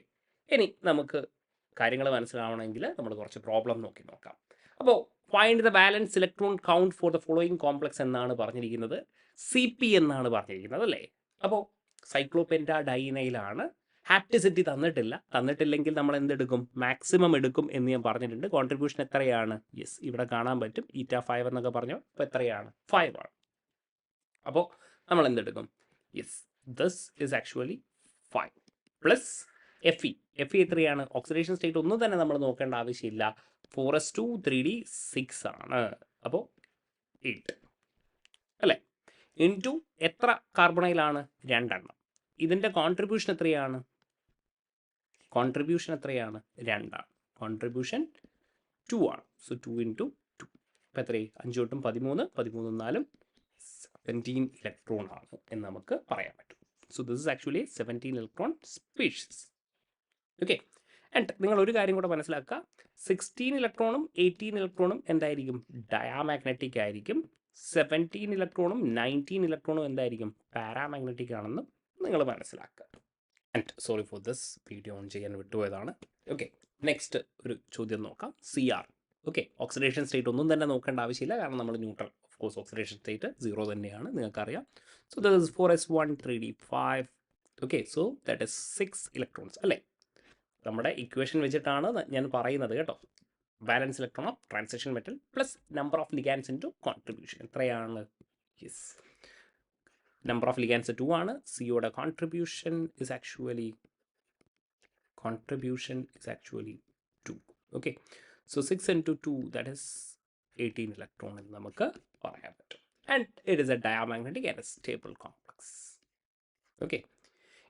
ഇനി നമുക്ക് കാര്യങ്ങൾ മനസ്സിലാവണമെങ്കിൽ നമ്മൾ കുറച്ച് പ്രോബ്ലം നോക്കാം. അപ്പോൾ find the balance electron count for the following complex എന്നാണ് പറഞ്ഞിരിക്കുന്നത്. CP എന്നാണ് പറഞ്ഞിരിക്കുന്നത് അല്ലേ? അപ്പോൾ സൈക്ലോപെൻറ്റാഡൈനൈലാണ്. ഹാപ്റ്റിസിറ്റി തന്നിട്ടില്ലെങ്കിൽ നമ്മൾ എന്തെടുക്കും? മാക്സിമം എടുക്കും എന്ന് ഞാൻ പറഞ്ഞിട്ടുണ്ട്. കോൺട്രിബ്യൂഷൻ എത്രയാണ്? യെസ്, ഇവിടെ കാണാൻ പറ്റും eta5 എന്നൊക്കെ പറഞ്ഞു. അപ്പോൾ എത്രയാണ്? 5 ആണ്. അപ്പോൾ നമ്മൾ എന്തെടുക്കും? Yes, this is actually 5 plus Fe എത്രയാണ്? ഓക്സിഡേഷൻ സ്റ്റേറ്റ് ഒന്നും തന്നെ നമ്മൾ നോക്കേണ്ട ആവശ്യമില്ല. 4s2 3d 6 ആണ്. അപ്പോൾ 8 അല്ലേ? ഇൻറ്റു എത്ര കാർബണൈലാണ്? 2 എണ്ണം. ഇതിൻ്റെ കോൺട്രിബ്യൂഷൻ എത്രയാണ്? കോൺട്രിബ്യൂഷൻ എത്രയാണ്? 2 ആണ്. കോൺട്രിബ്യൂഷൻ 2 ആണ്. സോ 2 ഇൻറ്റു 2 അപ്പോൾ എത്രയായി? 5 തൊട്ടും 13, 13 4 17 ഇലക്ട്രോൺ ആണ് എന്ന് നമുക്ക് പറയാൻ പറ്റും. So this is actually 17 electron species. Okay, and നിങ്ങൾ ഒരു കാര്യം കൂടെ മനസ്സിലാക്കുക, 16 ഇലക്ട്രോണും 18 ഇലക്ട്രോണും എന്തായിരിക്കും? ഡയാമാഗ്നറ്റിക് ആയിരിക്കും. 17 ഇലക്ട്രോണും 19 ഇലക്ട്രോണും എന്തായിരിക്കും? പാരാമാഗ്നറ്റിക് ആണെന്ന് നിങ്ങൾ മനസ്സിലാക്കുക. And sorry for this, video on ചെയ്യാൻ വിട്ടുപോയതാണ്. ഓക്കെ, നെക്സ്റ്റ് ഒരു ചോദ്യം നോക്കാം. CR. ഓക്കെ, ഓക്സിഡേഷൻ സ്റ്റേറ്റ് ഒന്നും തന്നെ നോക്കേണ്ട ആവശ്യമില്ല, കാരണം നമ്മൾ neutral. Of course oxidation state 0 തന്നെയാണ്, നിങ്ങൾക്കറിയാം. So that is 4s1 3d5. Okay, so that is 6 electrons അല്ലേ? നമ്മുടെ ഇക്വേഷൻ വെച്ചിട്ടാണ് ഞാൻ പറയുന്നത് കേട്ടോ. Balance electron of transition metal plus number of ligands into contribution എത്രയാണ്? യെസ്, നമ്പർ ഓഫ് ലിഗാൻസ് 2 ആണ്. സിയുടെ contribution is actually 2. Okay, so 6 into 2 that is 18 electron എന്ന് നമുക്ക് പറയാൻ പറ്റും. And it is A diamagnetic and stable complex. Okay,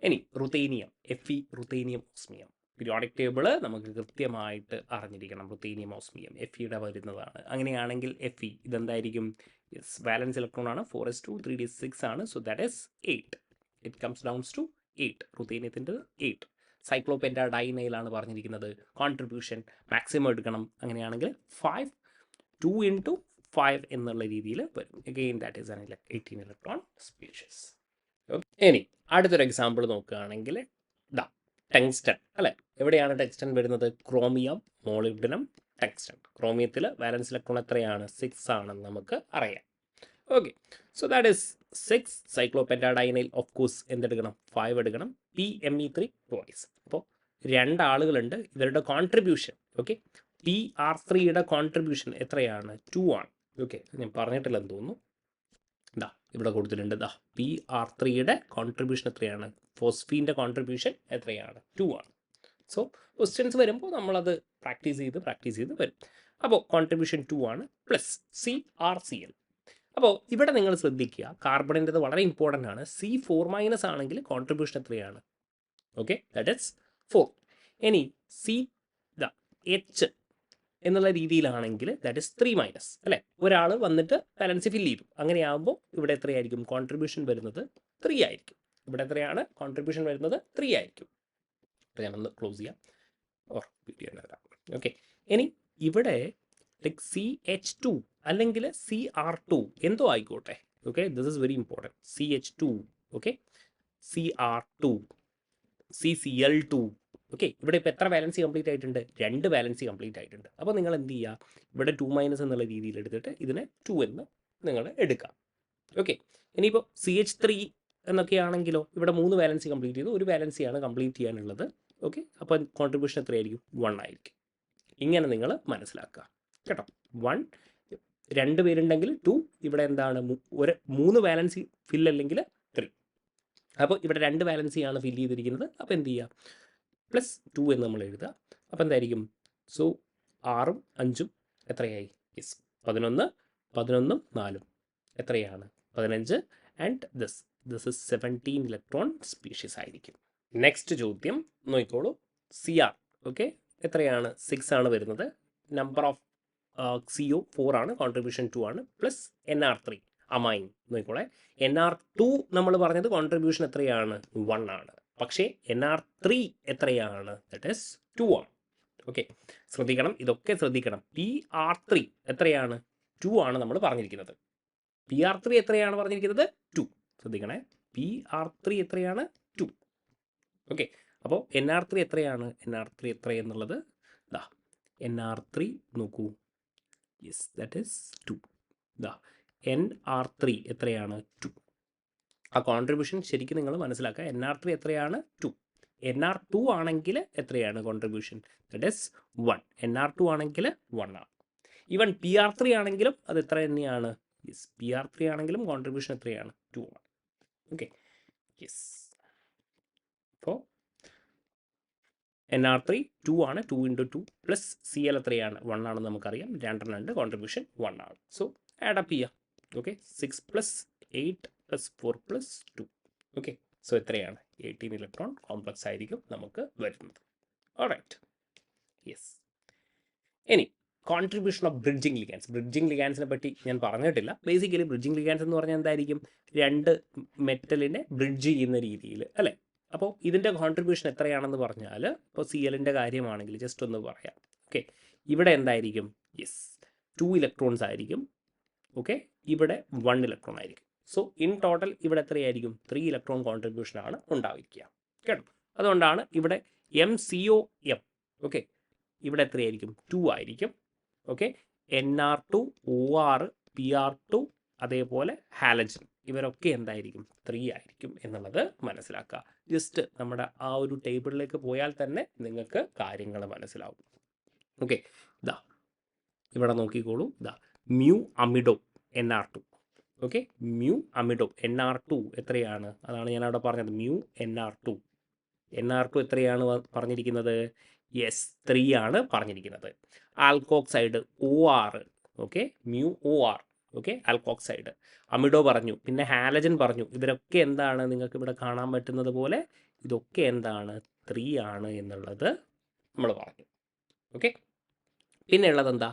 ഇനി ruthenium, Fe ruthenium osmium. Periodic table നമുക്ക് കൃത്യമായിട്ട് അറിഞ്ഞിരിക്കണം. റുത്തേനിയം ഓസ്മിയം Feയുടെ വരുന്നതാണ്. അങ്ങനെയാണെങ്കിൽ Fe ഇതെന്തായിരിക്കും? യെസ്, വാലൻസ് ഇലക്ട്രോൺ ആണ്. 4s2 3d6 ആണ്. So that is 8. It comes downs to 8. റുത്തേനിയത്തിൻ്റെ 8. സൈക്ലോപെൻറ്റാഡൈനൈലാണ് പറഞ്ഞിരിക്കുന്നത്. കോൺട്രിബ്യൂഷൻ മാക്സിമം എടുക്കണം. അങ്ങനെയാണെങ്കിൽ 5, 2 ഇൻറ്റു 5 എന്നുള്ള രീതിയിൽ വരും. Again that is 18 electron species. ഇനി അടുത്തൊരു എക്സാമ്പിൾ നോക്കുകയാണെങ്കിൽ ടങ്സ്റ്റൺ അല്ലേ? എവിടെയാണ് ടങ്സ്റ്റൺ വരുന്നത്? Chromium, molybdenum, tungsten. ക്രോമിയത്തിൽ വാലൻസ് ഇലക്ട്രോൺ എത്രയാണ്? 6 ആണെന്ന് നമുക്ക് അറിയാം. Okay, so that is 6. Cyclopentadienyl of course എന്തെടുക്കണം? 5 എടുക്കണം. PMe3 twice. അപ്പോൾ 2 ആളുകളുണ്ട്. ഇവരുടെ കോൺട്രിബ്യൂഷൻ ഓക്കെ, PR3യുടെ കോൺട്രിബ്യൂഷൻ എത്രയാണ്? 2 ആണ്. ഓക്കെ, ഞാൻ പറഞ്ഞിട്ടില്ലെന്ന് തോന്നുന്നു. ഇവിടെ കൊടുത്തിട്ടുണ്ട്. PR3യുടെ കോൺട്രിബ്യൂഷൻ എത്രയാണ്? ഫോസ്ഫീൻ്റെ കോൺട്രിബ്യൂഷൻ എത്രയാണ്? 2 ആണ്. സോ ക്വസ്റ്റ്യൻസ് വരുമ്പോൾ നമ്മളത് പ്രാക്ടീസ് ചെയ്ത് വരും. അപ്പോൾ കോൺട്രിബ്യൂഷൻ 2 ആണ്. Plus CrCl. അപ്പോൾ ഇവിടെ നിങ്ങൾ ശ്രദ്ധിക്കുക, കാർബണിൻ്റെത് വളരെ ഇമ്പോർട്ടൻ്റ് ആണ്. C4- ആണെങ്കിൽ കോൺട്രിബ്യൂഷൻ എത്രയാണ്? Okay, that is 4. ഇനി H എന്നുള്ള രീതിയിലാണെങ്കിൽ ദാറ്റ് ഇസ് 3- അല്ലേ? ഒരാൾ വന്നിട്ട് ബാലൻസ് ഫില്ല് ചെയ്തു. അങ്ങനെയാകുമ്പോൾ ഇവിടെ എത്രയായിരിക്കും കോൺട്രിബ്യൂഷൻ വരുന്നത്? 3 ആയിരിക്കും. ഇവിടെ എത്രയാണ് കോൺട്രിബ്യൂഷൻ വരുന്നത്? 3 ആയിരിക്കും. അപ്പോൾ ഞാനൊന്ന് ക്ലോസ് ചെയ്യാം. വീഡിയോ വരാം. ഓക്കെ, ഇനി ഇവിടെ ലൈക്ക് CH2 അല്ലെങ്കിൽ CR2 എന്തോ ആയിക്കോട്ടെ. Okay, this is very important. CH2, okay, CR2, CCl2. Okay, ഇവിടെ ഇപ്പോൾ എത്ര വാലൻസി കംപ്ലീറ്റ് ആയിട്ടുണ്ട്? 2 വാലൻസി കംപ്ലീറ്റ് ആയിട്ടുണ്ട്. അപ്പോൾ നിങ്ങൾ എന്ത് ചെയ്യുക? ഇവിടെ 2- എന്നുള്ള രീതിയിൽ എടുത്തിട്ട് ഇതിനെ 2 എന്ന് നിങ്ങൾ എടുക്കാം. ഓക്കെ, ഇനിയിപ്പോൾ CH3 എന്നൊക്കെ ആണെങ്കിലോ, ഇവിടെ 3 വാലൻസി കംപ്ലീറ്റ് ചെയ്തു, 1 വാലൻസിയാണ് കംപ്ലീറ്റ് ചെയ്യാനുള്ളത്. ഓക്കെ, അപ്പോൾ കോൺട്രിബ്യൂഷൻ എത്രയായിരിക്കും? 1 ആയിരിക്കും. ഇങ്ങനെ നിങ്ങൾ മനസ്സിലാക്കുക കേട്ടോ. 1, 2 പേരുണ്ടെങ്കിൽ 2, ഇവിടെ എന്താണ് 3 വാലൻസി ഫിൽ അല്ലെങ്കിൽ 3. അപ്പോൾ ഇവിടെ 2 വാലൻസിയാണ് ഫില്ല് ചെയ്തിരിക്കുന്നത്. അപ്പോൾ എന്ത് ചെയ്യുക? +2 എന്ന് നമ്മൾ എഴുതുക. അപ്പോൾ എന്തായിരിക്കും? സോ 6ഉം 5ഉം എത്രയായി? യെസ്, 11, 11ഉം 4ഉം എത്രയാണ്? 15. And this is 17 electron species ആയിരിക്കും. നെക്സ്റ്റ് ചോദ്യം നോക്കിക്കോളൂ. CR ഓക്കെ, എത്രയാണ്? 6 ആണ് വരുന്നത്. നമ്പർ ഓഫ് CO 4 ആണ്. കോൺട്രിബ്യൂഷൻ 2 ആണ്. Plus NR3 amen നോക്കിക്കോളെ. NR2 നമ്മൾ പറഞ്ഞത് കോൺട്രിബ്യൂഷൻ എത്രയാണ്? 1 ആണ്. പക്ഷേ NR3 എത്രയാണ്? ദാറ്റ് ഈസ് 2 ആണ്. ഓക്കെ, ശ്രദ്ധിക്കണം, ഇതൊക്കെ ശ്രദ്ധിക്കണം. PR3 എത്രയാണ്? 2 ആണ് നമ്മൾ പറഞ്ഞിരിക്കുന്നത്. PR3 എത്രയാണ് പറഞ്ഞിരിക്കുന്നത്? 2. ശ്രദ്ധിക്കണേ, PR3 എത്രയാണ്? 2. ഓക്കെ, അപ്പോൾ NR3 എത്രയാണ്? NR3 എത്രയെന്നുള്ളത് NR3 നോക്കൂ. Yes, that is 2. NR3 എത്രയാണ്? 2. ആ കോൺട്രിബ്യൂഷൻ ശരിക്കും നിങ്ങൾ മനസ്സിലാക്കുക. NR3 എത്രയാണ്? 2. NR2 ആണെങ്കിൽ എത്രയാണ് കോൺട്രിബ്യൂഷൻ? That is 1. NR2 ആണെങ്കിൽ 1 ആണ്. ഈവൻ PR3 ആണെങ്കിലും അത് എത്ര തന്നെയാണ്? യെസ്, PR3 ആണെങ്കിലും കോൺട്രിബ്യൂഷൻ എത്രയാണ്? 2 ആണ്. Okay, yes. അപ്പോൾ NR3 2 ആണ്. 2 ഇൻറ്റു 2 പ്ലസ് CL എത്രയാണ്? 1 ആണെന്ന് നമുക്കറിയാം. 2 ഉണ്ട്, കോൺട്രിബ്യൂഷൻ 1 ആണ്. സോ ആഡപ്പ് ചെയ്യാം. ഓക്കെ, 6 + 8 + 4 + 2. ഓക്കെ, സോ എത്രയാണ്? 18 ഇലക്ട്രോൺ കോംപ്ലക്സ് ആയിരിക്കും നമുക്ക് വരുന്നത്. ഓൾറൈറ്റ്. യെസ്. ഇനി contribution of bridging ligands. Bridging ലിഗാൻസിനെ പറ്റി ഞാൻ പറഞ്ഞിട്ടില്ല. ബേസിക്കലി ബ്രിഡ്ജിങ് ലിഗാൻസ് എന്ന് പറഞ്ഞാൽ എന്തായിരിക്കും? രണ്ട് മെറ്റലിനെ ബ്രിഡ്ജ് ചെയ്യുന്ന രീതിയിൽ അല്ലേ? അപ്പോൾ ഇതിൻ്റെ കോൺട്രിബ്യൂഷൻ എത്രയാണെന്ന് പറഞ്ഞാൽ, ഇപ്പോൾ സി എല്ലിൻ്റെ കാര്യമാണെങ്കിൽ ജസ്റ്റ് ഒന്ന് പറയാം. ഓക്കെ, ഇവിടെ എന്തായിരിക്കും? യെസ്, 2 ഇലക്ട്രോൺസ് ആയിരിക്കും. ഓക്കെ, ഇവിടെ 1 ഇലക്ട്രോൺ ആയിരിക്കും. സോ ഇൻ ടോട്ടൽ ഇവിടെ എത്രയായിരിക്കും? 3 ഇലക്ട്രോൺ കോൺട്രിബ്യൂഷനാണ് ഉണ്ടായിരിക്കുക കേട്ടോ. അതുകൊണ്ടാണ് ഇവിടെ MCOM. ഓക്കെ, ഇവിടെ എത്രയായിരിക്കും? 2 ആയിരിക്കും. ഓക്കെ, NR2, OR, PR2, അതേപോലെ ഹാലജൻ, ഇവരൊക്കെ എന്തായിരിക്കും? 3 ആയിരിക്കും എന്നുള്ളത് മനസ്സിലാക്കുക. ജസ്റ്റ് നമ്മുടെ ആ ഒരു ടേബിളിലേക്ക് പോയാൽ തന്നെ നിങ്ങൾക്ക് കാര്യങ്ങൾ മനസ്സിലാവും. ഓക്കെ, ഇതാ ഇവിടെ നോക്കിക്കോളൂ. ഇതാ mu amido NR2. Okay, mu amido NR2 എത്രയാണ്? അതാണ് ഞാൻ അവിടെ പറഞ്ഞത്. മ്യൂ NR2 എത്രയാണ് പറഞ്ഞിരിക്കുന്നത്? യെസ്, 3 ആണ് പറഞ്ഞിരിക്കുന്നത്. Alkoxide OR. Okay, mu OR. Okay, alkoxide. Amido പറഞ്ഞു, പിന്നെ ഹാലജൻ പറഞ്ഞു. ഇവരൊക്കെ എന്താണ്? നിങ്ങൾക്ക് ഇവിടെ കാണാൻ പറ്റുന്നത് പോലെ ഇതൊക്കെ എന്താണ്? 3 ആണ് എന്നുള്ളത് നമ്മൾ പറഞ്ഞു. ഓക്കെ, പിന്നെ ഉള്ളത് എന്താ?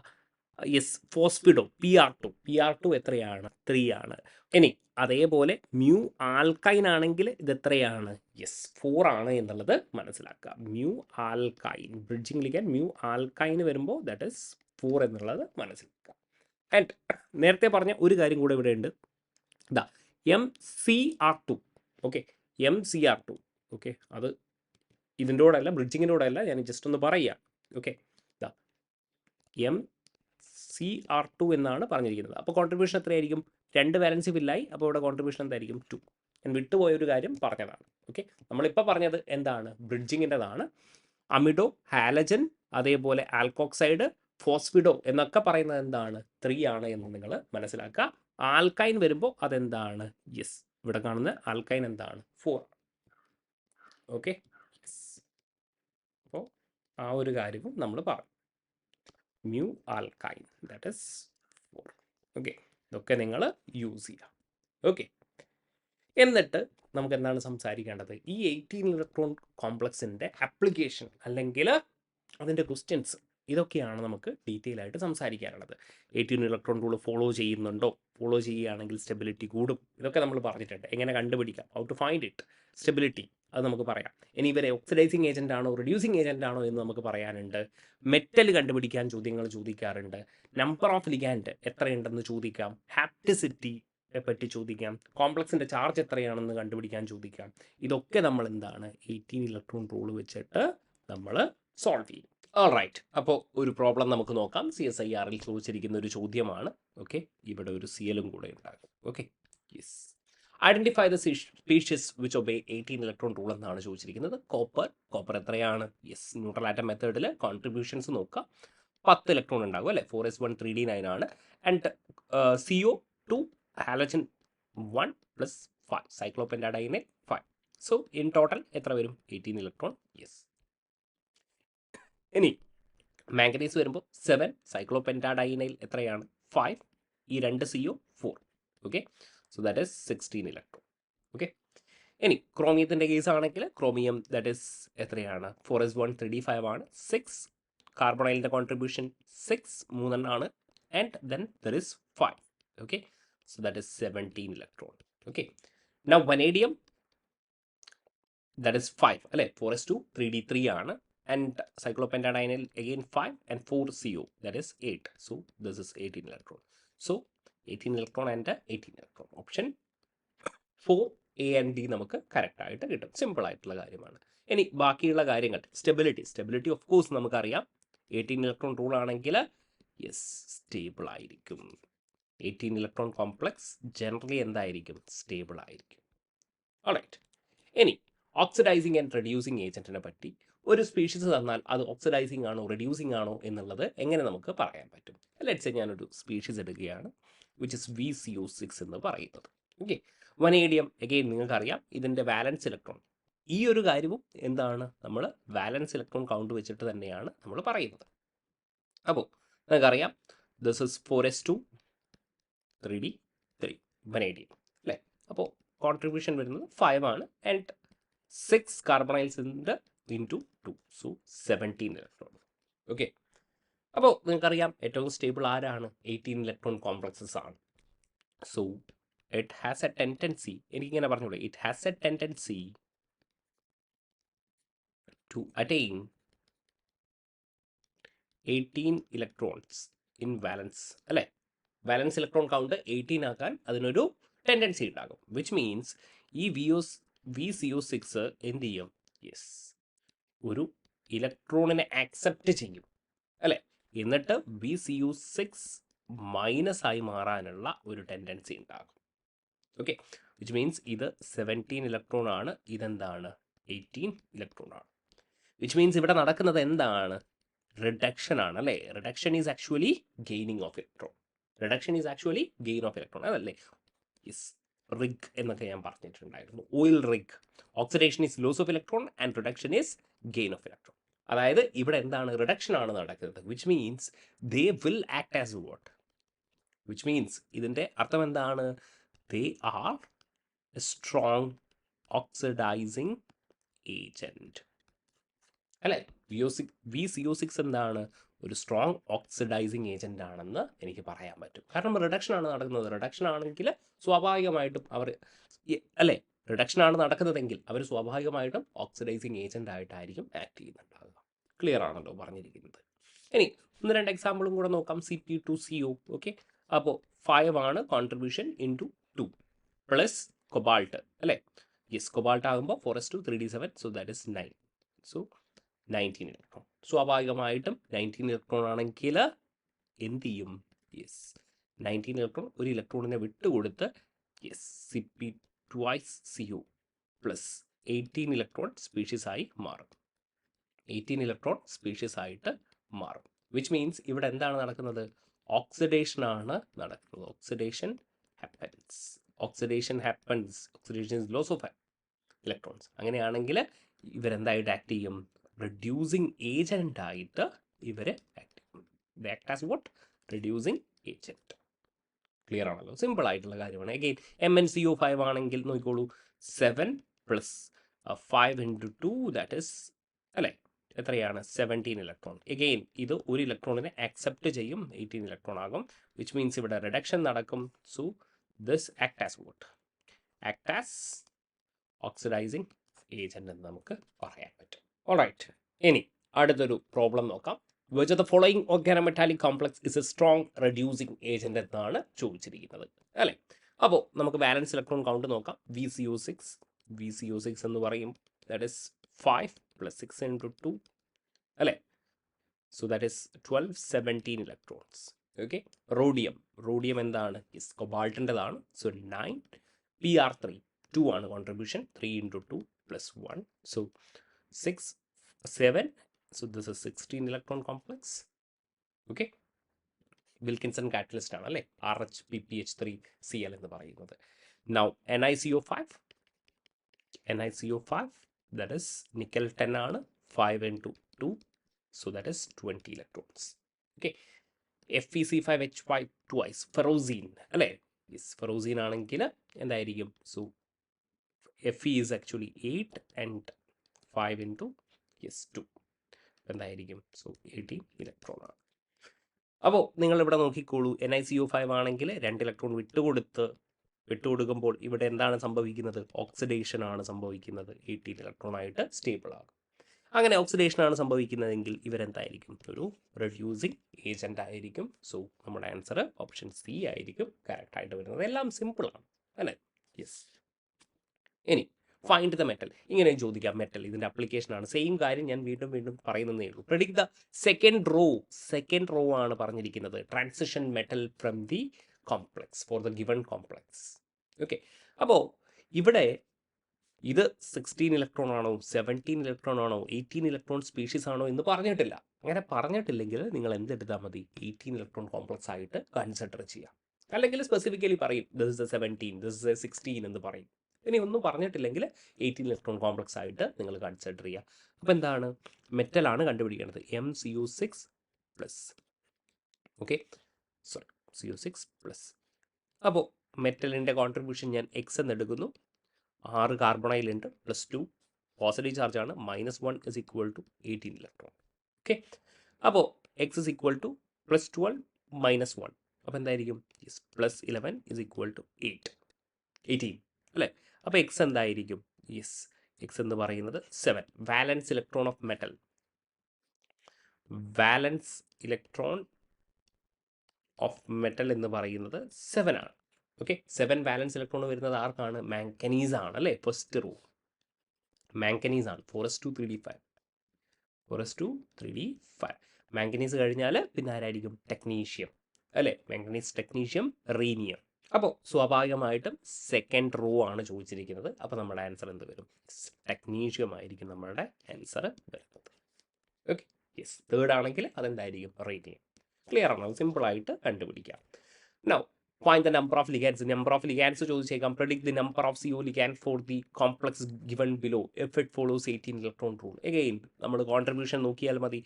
യെസ്, ഫോസ്ഫിഡോ PR2 എത്രയാണ്? 3 ആണ്. ഇനി അതേപോലെ മ്യൂ ആൽക്കൈൻ ആണെങ്കിൽ ഇത് എത്രയാണ്? യെസ്, 4 ആണ് എന്നുള്ളത് മനസ്സിലാക്കുക. Mu alkyne, bridging ligand mu alkyne വരുമ്പോൾ ദാറ്റ് ഈസ് 4 എന്നുള്ളത് മനസ്സിലാക്കുക. ആൻഡ് നേരത്തെ പറഞ്ഞ ഒരു കാര്യം കൂടെ ഇവിടെ ഉണ്ട്. ഇതാ MCR2. Okay, MCR2. ഓക്കെ, അത് ഇതിൻ്റെ കൂടെ അല്ല, ബ്രിഡ്ജിങ്ങിൻ്റെ കൂടെ അല്ല, ഞാൻ ജസ്റ്റ് ഒന്ന് പറയാം. ഓക്കെ, ഇതാ MCR2 എന്നാണ് പറഞ്ഞിരിക്കുന്നത്. അപ്പോൾ കോൺട്രിബ്യൂഷൻ എത്രയായിരിക്കും? 2 വാലൻസി ഫില്ലായി. അപ്പോൾ ഇവിടെ കോൺട്രിബ്യൂഷൻ എന്തായിരിക്കും? 2. ഞാൻ വിട്ടുപോയ ഒരു കാര്യം പറഞ്ഞതാണ്. ഓക്കെ, നമ്മളിപ്പോൾ പറഞ്ഞത് എന്താണ്? ബ്രിഡ്ജിങ്ങിൻ്റെതാണ്. അമിഡോ, ഹാലജൻ, അതേപോലെ ആൽക്കോക്സൈഡ്, ഫോസ്ഫിഡോ എന്നൊക്കെ പറയുന്നത് എന്താണ്? 3 ആണ് എന്ന് നിങ്ങൾ മനസ്സിലാക്കുക. ആൽക്കൈൻ വരുമ്പോൾ അതെന്താണ്? യെസ്, ഇവിടെ കാണുന്ന ആൽക്കൈൻ എന്താണ്? 4. ഓക്കെ, അപ്പോൾ ആ ഒരു കാര്യവും നമ്മൾ പറഞ്ഞു. Mu alkyne that is 4. Okay, ഇതൊക്കെ നിങ്ങൾ യൂസ് ചെയ്യാം. ഓക്കെ, എന്നിട്ട് നമുക്ക് എന്താണ് സംസാരിക്കേണ്ടത്? ഈ 18 ഇലക്ട്രോൺ കോംപ്ലക്സിൻ്റെ ആപ്ലിക്കേഷൻ അല്ലെങ്കിൽ അതിൻ്റെ ക്വസ്റ്റ്യൻസ്, ഇതൊക്കെയാണ് നമുക്ക് ഡീറ്റെയിൽ ആയിട്ട് സംസാരിക്കാനുള്ളത്. 18 ഇലക്ട്രോൺ റൂൾ ഫോളോ ചെയ്യുന്നുണ്ടോ? ഫോളോ ചെയ്യുകയാണെങ്കിൽ സ്റ്റെബിലിറ്റി കൂടും. ഇതൊക്കെ നമ്മൾ പറഞ്ഞിട്ടുണ്ട്. എങ്ങനെ കണ്ടുപിടിക്കാം? How to find it? Stability, അത് നമുക്ക് പറയാം. ഇനി ഇവരെ ഓക്സിഡൈസിങ് ഏജൻ്റ് ആണോ റിഡ്യൂസിങ് ഏജൻ്റ് ആണോ എന്ന് നമുക്ക് പറയാനുണ്ട്. മെറ്റൽ കണ്ടുപിടിക്കാൻ ചോദ്യങ്ങൾ ചോദിക്കാറുണ്ട്. നമ്പർ ഓഫ് ലിഗാൻഡ് എത്രയുണ്ടെന്ന് ചോദിക്കാം. ഹാപ്റ്റിസിറ്റി പറ്റി ചോദിക്കാം. കോംപ്ലക്സിൻ്റെ ചാർജ് എത്രയാണെന്ന് കണ്ടുപിടിക്കാൻ ചോദിക്കാം. ഇതൊക്കെ നമ്മൾ എന്താണ്? 18 ഇലക്ട്രോൺ റൂൾ വെച്ചിട്ട് നമ്മൾ സോൾവ് ചെയ്യും. ഓൾറൈറ്റ്, അപ്പോൾ ഒരു പ്രോബ്ലം നമുക്ക് നോക്കാം. CSIR ചോദിച്ചിരിക്കുന്ന ഒരു ചോദ്യമാണ്. ഓക്കെ, ഇവിടെ ഒരു CLും കൂടെ ഉണ്ടാകും. Okay, yes, identify the species which obey 18 electron rule എന്നാണ് ചോദിച്ചിരിക്കുന്നത്. കോപ്പർ എത്രയാണ്? യെസ്, ന്യൂട്രൽ ആറ്റം മെത്തേഡിൽ കോൺട്രിബ്യൂഷൻസ് നോക്കുക. 10 ഇലക്ട്രോൺ ഉണ്ടാകും അല്ലേ? 4s1 3d9 ആണ്. And CO2 halogen 1 + 5 സൈക്ലോപെൻറ്റാഡൈനെ 5. So in total എത്ര വരും? 18 ഇലക്ട്രോൺ. യെസ്. ഇനി മാംഗനീസ് വരുമ്പോൾ 7, സൈക്ലോപെൻറ്റാഡൈനൈൽ എത്രയാണ്? 5, ഈ 2 CO 4. Okay, so that is 16 electron. Okay, ഇനി ക്രോമിയത്തിൻ്റെ കേസ് ആണെങ്കിൽ ക്രോമിയം ദാറ്റ് ഈസ് എത്രയാണ്? 4s1 3d5 ആണ്. 6 കാർബണൈലിൻ്റെ contribution 6 3 and then there is 5. Okay, so that is 17 electron. Okay, now vanadium that is 5 അല്ലേ? 4s2 3d3 ആണ്. and cyclopentadienyl again 5 and 4 CO that is 8. so this is 18 electron. so 18 electron and 18 electron. option 4 A and D നമുക്ക് correct ആയിട്ട് കിട്ടും. Simple ആയിട്ടുള്ള കാര്യമാണ്. ഇനി ബാക്കിയുള്ള കാര്യങ്ങൾ, സ്റ്റെബിലിറ്റി ഓഫ് കോഴ്സ് നമുക്കറിയാം. 18 ഇലക്ട്രോൺ റൂൾ ആണെങ്കിൽ യെസ്, സ്റ്റേബിൾ ആയിരിക്കും. 18 ഇലക്ട്രോൺ കോംപ്ലക്സ് ജനറലി എന്തായിരിക്കും? സ്റ്റേബിൾ ആയിരിക്കും. ഓൾറൈറ്റ്, ഇനി ഓക്സിഡൈസിങ് ആൻഡ് റെഡ്യൂസിങ് ഏജൻറ്റിനെ പറ്റി ഒരു സ്പീഷീസ് തന്നാൽ അത് ഓക്സിഡൈസിങ് ആണോ റെഡ്യൂസിങ് ആണോ എന്നുള്ളത് എങ്ങനെ നമുക്ക് പറയാൻ പറ്റും? ലെറ്റ്സ് സേ ഞാനൊരു സ്പീഷീസ് എടുക്കുകയാണ് വിച്ച് ഇസ് VCO6 എന്ന് പറയുന്നത്. ഓക്കെ, വനേഡിയം അഗെയിൻ നിങ്ങൾക്കറിയാം ഇതിൻ്റെ വാലൻസ് ഇലക്ട്രോൺ. ഈ ഒരു കാര്യവും എന്താണ്? നമ്മൾ വാലൻസ് ഇലക്ട്രോൺ കൗണ്ട് വെച്ചിട്ട് തന്നെയാണ് നമ്മൾ പറയുന്നത്. അപ്പോൾ നിങ്ങൾക്കറിയാം this is 4s2 3d3 vanadium അല്ലേ? അപ്പോൾ കോൺട്രിബ്യൂഷൻ വരുന്നത് 5 ആണ്. ആൻഡ് 6 കാർബണൈൽസ് ഉണ്ട് ഇൻറ്റു 2. So 17 electron. ഓക്കെ, അപ്പോൾ നിങ്ങൾക്കറിയാം ഏറ്റവും സ്റ്റേബിൾ ആരാണ്? 18 ഇലക്ട്രോൺ കോംപ്ലക്സസ് ആണ്. So it has a tendency, എനിക്കിങ്ങനെ പറഞ്ഞോളൂ, it has a tendency to attain 18 electrons in valence, അല്ലേ? വാലൻസ് ഇലക്ട്രോൺ കൗണ്ട് 18 ആക്കാൻ അതിനൊരു ടെൻഡൻസി ഉണ്ടാകും. വിച്ച് മീൻസ് ഈ VCO6 എന്ത് ചെയ്യും? യെസ്, ഒരു ഇലക്ട്രോണിനെ ആക്സെപ്റ്റ് ചെയ്യും, അല്ലേ? എന്നിട്ട് VCO6 മൈനസ് ആയി മാറാനുള്ള ഒരു ടെൻഡൻസി ഉണ്ടാകും. ഓക്കെ, വിച്ച് മീൻസ് ഇത് 17 ഇലക്ട്രോൺ ആണ്, ഇതെന്താണ്? 18 ഇലക്ട്രോൺ ആണ്. വിച്ച് മീൻസ് ഇവിടെ നടക്കുന്നത് എന്താണ്? റിഡക്ഷൻ ആണ്, അല്ലേ? Reduction is actually gaining of electron. Reduction is actually gain of electron, അതല്ലേ? യെസ്, റിഗ് എന്നൊക്കെ ഞാൻ പറഞ്ഞിട്ടുണ്ടായിരുന്നു. OIL RIG. Oxidation is loss of electron and reduction is gain of electron. അതായത് ഇവിടെ എന്താണ്? റിഡക്ഷൻ ആണ് നടക്കുന്നത്. Which means they will act as what? Which means ഇതിൻ്റെ അർത്ഥം എന്താണ്? They are a strong oxidising agent, അല്ലേ? VCO6 എന്താണ്? ഒരു സ്ട്രോങ് ഓക്സിഡൈസിങ് ഏജൻ്റ് ആണെന്ന് എനിക്ക് പറയാൻ പറ്റും. കാരണം റിഡക്ഷൻ ആണ് നടക്കുന്നത്. റിഡക്ഷൻ ആണെങ്കിൽ സ്വാഭാവികമായിട്ടും അവർ, അല്ലേ, റിഡക്ഷൻ ആണ് നടക്കുന്നതെങ്കിൽ അവർ സ്വാഭാവികമായിട്ടും ഓക്സിഡൈസിങ് ഏജൻ്റ് ആയിട്ടായിരിക്കും ആക്ട് ചെയ്യുന്നുണ്ടാകുക. ക്ലിയർ ആണല്ലോ പറഞ്ഞിരിക്കുന്നത്. ഇനി 1-2 എക്സാമ്പിളും കൂടെ നോക്കാം. Cp2CO. ഓക്കെ, അപ്പോൾ 5 ആണ് കോൺട്രിബ്യൂഷൻ ഇൻറ്റു 2 പ്ലസ് കൊബാൾട്ട്, അല്ലേ? യെസ്, കൊബാൾട്ട് ആകുമ്പോൾ 4s2 3d7, so that is 9. So 19 electron. സ്വാഭാവികമായിട്ടും 19 ഇലക്ട്രോൺ ആണെങ്കിൽ എന്ത് ചെയ്യും? യെസ്, 19 ഇലക്ട്രോൺ ഒരു ഇലക്ട്രോണിനെ വിട്ടുകൊടുത്ത് yes Cp2CO plus 18 electron species ആയി മാറും. 18 ഇലക്ട്രോൺ സ്പീഷീസ് ആയിട്ട് മാറും. വിച്ച് മീൻസ് ഇവിടെ എന്താണ് നടക്കുന്നത്? ഓക്സിഡേഷൻ ആണ് നടക്കുന്നത്. Oxidation happens. Oxidation is loss of electrons. അങ്ങനെയാണെങ്കിൽ ഇവരെന്തായിട്ട് ആക്ട് ചെയ്യും? റെഡ്യൂസിങ് ഏജൻ്റ് ആയിട്ട് ഇവർ ആക്ട് ചെയ്യും. Act as what? Reducing agent. Clear ആണല്ലോ? സിമ്പിൾ ആയിട്ടുള്ള കാര്യമാണ്. അഗെയിൻ MnCO5 ആണെങ്കിൽ നോക്കിക്കോളൂ, 7 പ്ലസ് 5 ഇൻറ്റു 2 ദാറ്റ് ഇസ്, അല്ലേ, എത്രയാണ്? 17 ഇലക്ട്രോൺ. എഗെയിൻ ഇത് ഒരു ഇലക്ട്രോണിനെ ആക്സെപ്റ്റ് ചെയ്യും, 18 ഇലക്ട്രോൺ ആകും. വിച്ച് മീൻസ് ഇവിടെ റിഡക്ഷൻ നടക്കും. So this act as what? Act as oxidising agent എന്ന് നമുക്ക് പറയാൻ പറ്റും. ഓൾറൈറ്റ്, ഇനി അടുത്തൊരു പ്രോബ്ലം നോക്കാം. Which of the following organometallic complex is a strong reducing agent എന്നാണ് ചോദിച്ചിരിക്കുന്നത്, അല്ലേ? അപ്പോൾ നമുക്ക് വാലൻസ് ഇലക്ട്രോൺ കൗണ്ട് നോക്കാം. VCO6 എന്ന് പറയും, ദാറ്റ് ഇസ് 5 പ്ലസ് 6 ഇൻറ്റു 2, അല്ലേ? So that is 12, 17 electrons. Okay, rhodium എന്താണ്? യെസ്, കൊബാൾട്ടിൻ്റെതാണ്. സോ 9. PR3 2 ആണ് contribution, 3 into 2 plus 1, so 6, 7. So this is 16 electron complex. Okay, Wilkinson catalyst ആണ്, അല്ലേ? RHPPH3Cl എന്ന് പറയുന്നത്. Now NiCO5 that is nickel 10 ആണ്, 5 into 2, so that is 20 electrons. Okay, FeC5H5 twice, ferrozene, അല്ലേ? Yes, ferrozene ആണെങ്കിൽ എന്തായിരിക്കും? So Fe is actually 8 and 5 into 2 എന്തായിരിക്കും? So 18 electron ആണ്. അപ്പോൾ നിങ്ങളിവിടെ നോക്കിക്കോളൂ, NiCO5 ആണെങ്കിൽ 2 ഇലക്ട്രോൺ വിട്ടുകൊടുക്കുമ്പോൾ ഇവിടെ എന്താണ് സംഭവിക്കുന്നത്? ഓക്സിഡേഷൻ ആണ് സംഭവിക്കുന്നത്. 18 ഇലക്ട്രോൺ ആയിട്ട് സ്റ്റേബിൾ ആകും. അങ്ങനെ ഓക്സിഡേഷൻ ആണ് സംഭവിക്കുന്നതെങ്കിൽ ഇവരെന്തായിരിക്കും? ഒരു റെഡ്യൂസിങ് ഏജൻ്റ് ആയിരിക്കും. സോ നമ്മുടെ ആൻസർ ഓപ്ഷൻ സി ആയിരിക്കും കറക്റ്റ് ആയിട്ട് വരുന്നത്. എല്ലാം സിമ്പിളാണ്, അല്ലേ? യെസ്. ഇനി ഫൈൻഡ് ദ മെറ്റൽ. ഇങ്ങനെ ചോദിക്കാം മെറ്റൽ. ഇതിൻ്റെ അപ്ലിക്കേഷനാണ്. സെയിം കാര്യം ഞാൻ വീണ്ടും പറയുന്നതേ ഉള്ളൂ. പ്രെഡിക്ട് ദ സെക്കൻഡ് റോ ആണ് പറഞ്ഞിരിക്കുന്നത്. Transition metal from the complex for the given complex. Okay, അപ്പോൾ ഇവിടെ ഇത് 16 ഇലക്ട്രോൺ ആണോ, 17 ഇലക്ട്രോൺ ആണോ, 18 ഇലക്ട്രോൺ സ്പീഷീസ് ആണോ എന്ന് പറഞ്ഞിട്ടില്ല. അങ്ങനെ പറഞ്ഞിട്ടില്ലെങ്കിൽ നിങ്ങൾ എന്തെടുത്താൽ മതി? 18 ഇലക്ട്രോൺ കോംപ്ലക്സ് ആയിട്ട് കൺസിഡർ ചെയ്യാം. അല്ലെങ്കിൽ സ്പെസിഫിക്കലി പറയും this is A 17, this is A 16 എന്ന് പറയും. ഇനി ഒന്നും പറഞ്ഞിട്ടില്ലെങ്കിൽ 18 ഇലക്ട്രോൺ കോംപ്ലക്സ് ആയിട്ട് നിങ്ങൾ കൺസിഡർ ചെയ്യുക. അപ്പോൾ എന്താണ്? മെറ്റലാണ് കണ്ടുപിടിക്കേണ്ടത്. MCO6 plus. Okay, sorry, CO6 plus. അപ്പോൾ മെറ്റലിൻ്റെ കോൺട്രിബ്യൂഷൻ ഞാൻ എക്സ് എന്ന് എടുക്കുന്നു. 6 കാർബണൈലുണ്ട്, +2 പോസിറ്റീവ് ചാർജ് ആണ്, -1 is equal to 18 electron. Okay, അപ്പോൾ എക്സ് ഇസ് ഈക്വൽ ടു +12 -1, അപ്പോൾ എന്തായിരിക്കും? യെസ്, +11 ഇസ് ഈക്വൽ ടു 18 അല്ലേ? അപ്പോൾ എക്സ് എന്തായിരിക്കും? യെസ്, എക്സ് എന്ന് പറയുന്നത് 7. വാലൻസ് electron of metal, വാലൻസ് electron of metal എന്ന് പറയുന്നത് 7 ആണ്. ഓക്കെ, 7 വാലൻസ് ഇലക്ട്രോൺ വരുന്നത് ആർക്കാണ്? മാംഗനീസ് ആണ് അല്ലേ? ഫസ്റ്റ് റോ മാംഗനീസ് ആണ്. 4s2 3d5. മാംഗനീസ് കഴിഞ്ഞാൽ പിന്നെ ആരായിരിക്കും? ടെക്നീഷ്യം അല്ലേ? Manganese, technetium, റീനിയം. അപ്പോൾ സ്വാഭാവികമായിട്ടും സെക്കൻഡ് റോ ആണ് ചോദിച്ചിരിക്കുന്നത്. അപ്പോൾ നമ്മുടെ ആൻസർ എന്ത് വരും? ടെക്നീഷ്യം ആയിരിക്കും നമ്മളുടെ ആൻസർ വരുന്നത്. Okay, yes. തേർഡ് ആണെങ്കിൽ അതെന്തായിരിക്കും? റീനിയം. ക്ലിയർ ആണോ? സിമ്പിളായിട്ട് കണ്ടുപിടിക്കാം. Now find the number of ligands. Number of ligands ചോദിച്ചേക്കാം. Predict the number of CO ligand for the complex given below if it follows 18 electron rule. Again നമ്മൾ contribution നോക്കിയാൽ മതി.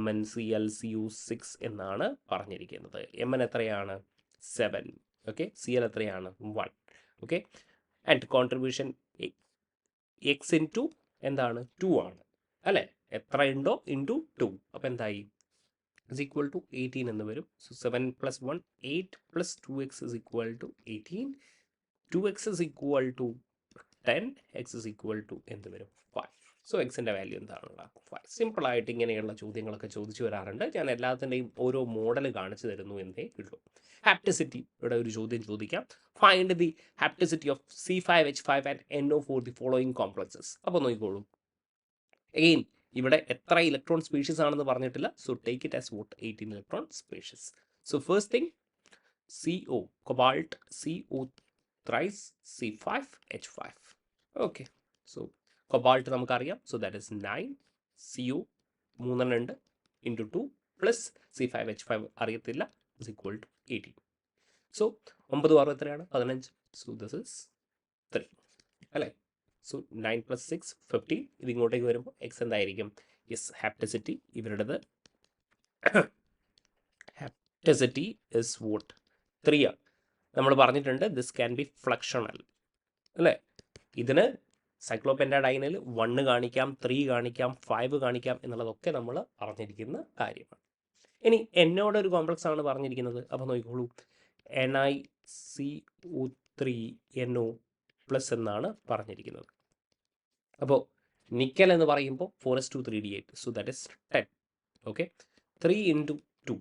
MnClCu6 എന്നാണ് പറഞ്ഞിരിക്കുന്നത്. Mn എത്രയാണ്? 7. ഓക്കെ, Cl എത്രയാണ്? 1. Okay, and contribution x into എന്താണ്? 2 ആണ് അല്ലേ? എത്ര ഉണ്ടോ ഇൻറ്റു 2. അപ്പോൾ എന്തായി? is equal to 18 എന്ന് വരും. So 7 plus 1 8 plus 2x is equal to 18. 2x is equal to 10. x is equal to എന്ത് വരും? 5. സോ എക്സിൻ്റെ വാല്യൂ എന്താണ്? 5. സിമ്പിളായിട്ട് ഇങ്ങനെയുള്ള ചോദ്യങ്ങളൊക്കെ ചോദിച്ചു വരാറുണ്ട്. ഞാൻ എല്ലാത്തിൻ്റെയും ഓരോ മോഡൽ കാണിച്ചു തരുന്നു എന്നേ ഉള്ളൂ. ഹാപ്റ്റിസിറ്റി, ഇവിടെ ഒരു ചോദ്യം ചോദിക്കാം. Find the hapticity of C5H5 and NO for the following complexes. അപ്പോൾ നോക്കിക്കോളൂ. എഗെയിൻ ഇവിടെ എത്ര ഇലക്ട്രോൺ സ്പീഷീസ് ആണെന്ന് പറഞ്ഞിട്ടില്ല. So take it as what? 18 electron species. So first thing CO, cobalt, CO thrice C5H5. Okay, so cobalt നമുക്കറിയാം. So that is 9. CO 3 ഉണ്ട് into 2 plus C5H5 അറിയത്തില്ല, is equal to 18. So 9 6 എത്രയാണ്? 15. So this is 3 അല്ലേ? So 9 + 6 15. ഇത് ഇങ്ങോട്ടേക്ക് വരുമ്പോൾ X എന്തായിരിക്കും? Yes, hapticity ഇവരുടേത് ഹാപ്റ്റിസിറ്റി ഇസ് വോട്ട്? 3 ആണ്. നമ്മൾ പറഞ്ഞിട്ടുണ്ട് ദിസ് ക്യാൻ ബി ഫ്ലക്ഷണൽ അല്ലേ? ഇതിന് സൈക്ലോപെൻറ്റാഡൈനിൽ 1 കാണിക്കാം, 3 കാണിക്കാം, 5 കാണിക്കാം എന്നുള്ളതൊക്കെ നമ്മൾ പറഞ്ഞിരിക്കുന്ന കാര്യമാണ്. ഇനി എന്നോട് ഒരു കോംപ്ലക്സ് ആണ് പറഞ്ഞിരിക്കുന്നത്. അപ്പോൾ നോക്കിക്കോളൂ, NiCO3NO പ്ലസ് എന്നാണ് പറഞ്ഞിരിക്കുന്നത്. അപ്പോൾ നിക്കൽ എന്ന് പറയുമ്പോൾ 4s2 3d8. So that is 10. Okay, 3 into 2.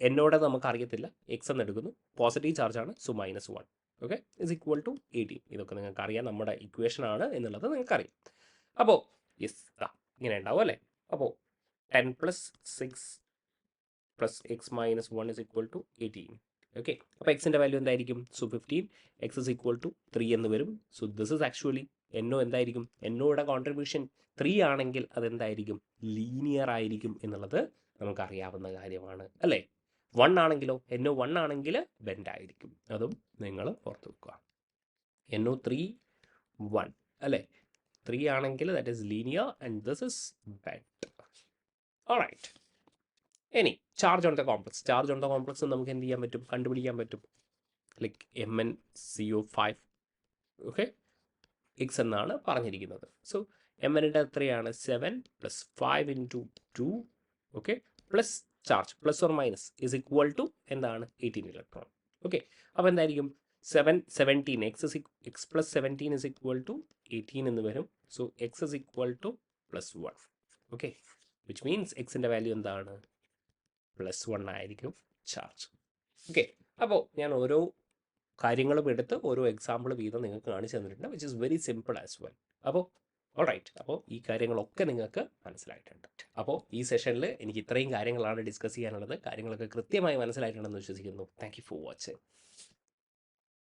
എന്നോട് നമുക്ക് അറിയത്തില്ല, എക്സ് എന്ന് എടുക്കുന്നു. പോസിറ്റീവ് ചാർജ് ആണ്, so -1. Okay, is equal to 18. ഇതൊക്കെ നിങ്ങൾക്ക് അറിയാം, നമ്മുടെ ഇക്വേഷൻ ആണ് എന്നുള്ളത് നിങ്ങൾക്കറിയാം. അപ്പോൾ യെസ്, ഇങ്ങനെ ഉണ്ടാവും അല്ലേ? അപ്പോൾ 10 + 6 + x - 1 is equal to 18. Okay, അപ്പോൾ എക്സിൻ്റെ വാല്യൂ എന്തായിരിക്കും? So 15. X is equal to 3 എന്ന് വരും. സോ ദിസ് ഇസ് ആക്ച്വലി എന്നോ എന്തായിരിക്കും? എന്നോയുടെ കോൺട്രിബ്യൂഷൻ 3 ആണെങ്കിൽ അതെന്തായിരിക്കും? ലീനിയർ ആയിരിക്കും എന്നുള്ളത് നമുക്കറിയാവുന്ന കാര്യമാണ് അല്ലേ? 1 ആണെങ്കിലോ, എന്നോ 1 ആണെങ്കിൽ ബെൻഡ് ആയിരിക്കും. അതും നിങ്ങൾ ഓർത്ത് വെക്കുക. എന്നോ 3 1 അല്ലേ? 3 ആണെങ്കിൽ that is linear and this is bend. Alright, ഇനി charge on the complex. Charge on the complex നമുക്ക് എന്ത് ചെയ്യാൻ പറ്റും? കണ്ടുപിടിക്കാൻ പറ്റും. Like MnCO5. ഓക്കെ, എക്സ് എന്നാണ് പറഞ്ഞിരിക്കുന്നത്. സോ Mnൻ്റെ എത്രയാണ്? 7 + 5 into 2. Okay, plus charge plus or minus is equal to എന്താണ്? 18 ഇലക്ട്രോൺ. ഓക്കെ, അപ്പോൾ എന്തായിരിക്കും? 17. X plus 17 is equal to 18 എന്ന് വരും. So x is equal to +1. Okay, which means എക്സിൻ്റെ വാല്യൂ എന്താണ്? +1 ആയിരിക്കും ചാർജ്. ഓക്കെ, അപ്പോൾ ഞാൻ ഓരോ കാര്യങ്ങളും എടുത്ത് ഓരോ എക്സാമ്പിൾ വീതം നിങ്ങൾക്ക് കാണിച്ചു തന്നിട്ടുണ്ട്, which is very simple as well. അപ്പോൾ ഓൾറൈറ്റ്, അപ്പോൾ ഈ കാര്യങ്ങളൊക്കെ നിങ്ങൾക്ക് മനസ്സിലായിട്ടുണ്ട്. അപ്പോൾ ഈ സെഷനിൽ എനിക്ക് ഇത്രയും കാര്യങ്ങളാണ് ഡിസ്കസ് ചെയ്യാനുള്ളത്. കാര്യങ്ങളൊക്കെ കൃത്യമായി മനസ്സിലായിട്ടുണ്ടെന്ന് വിശ്വസിക്കുന്നു. Thank you for watching.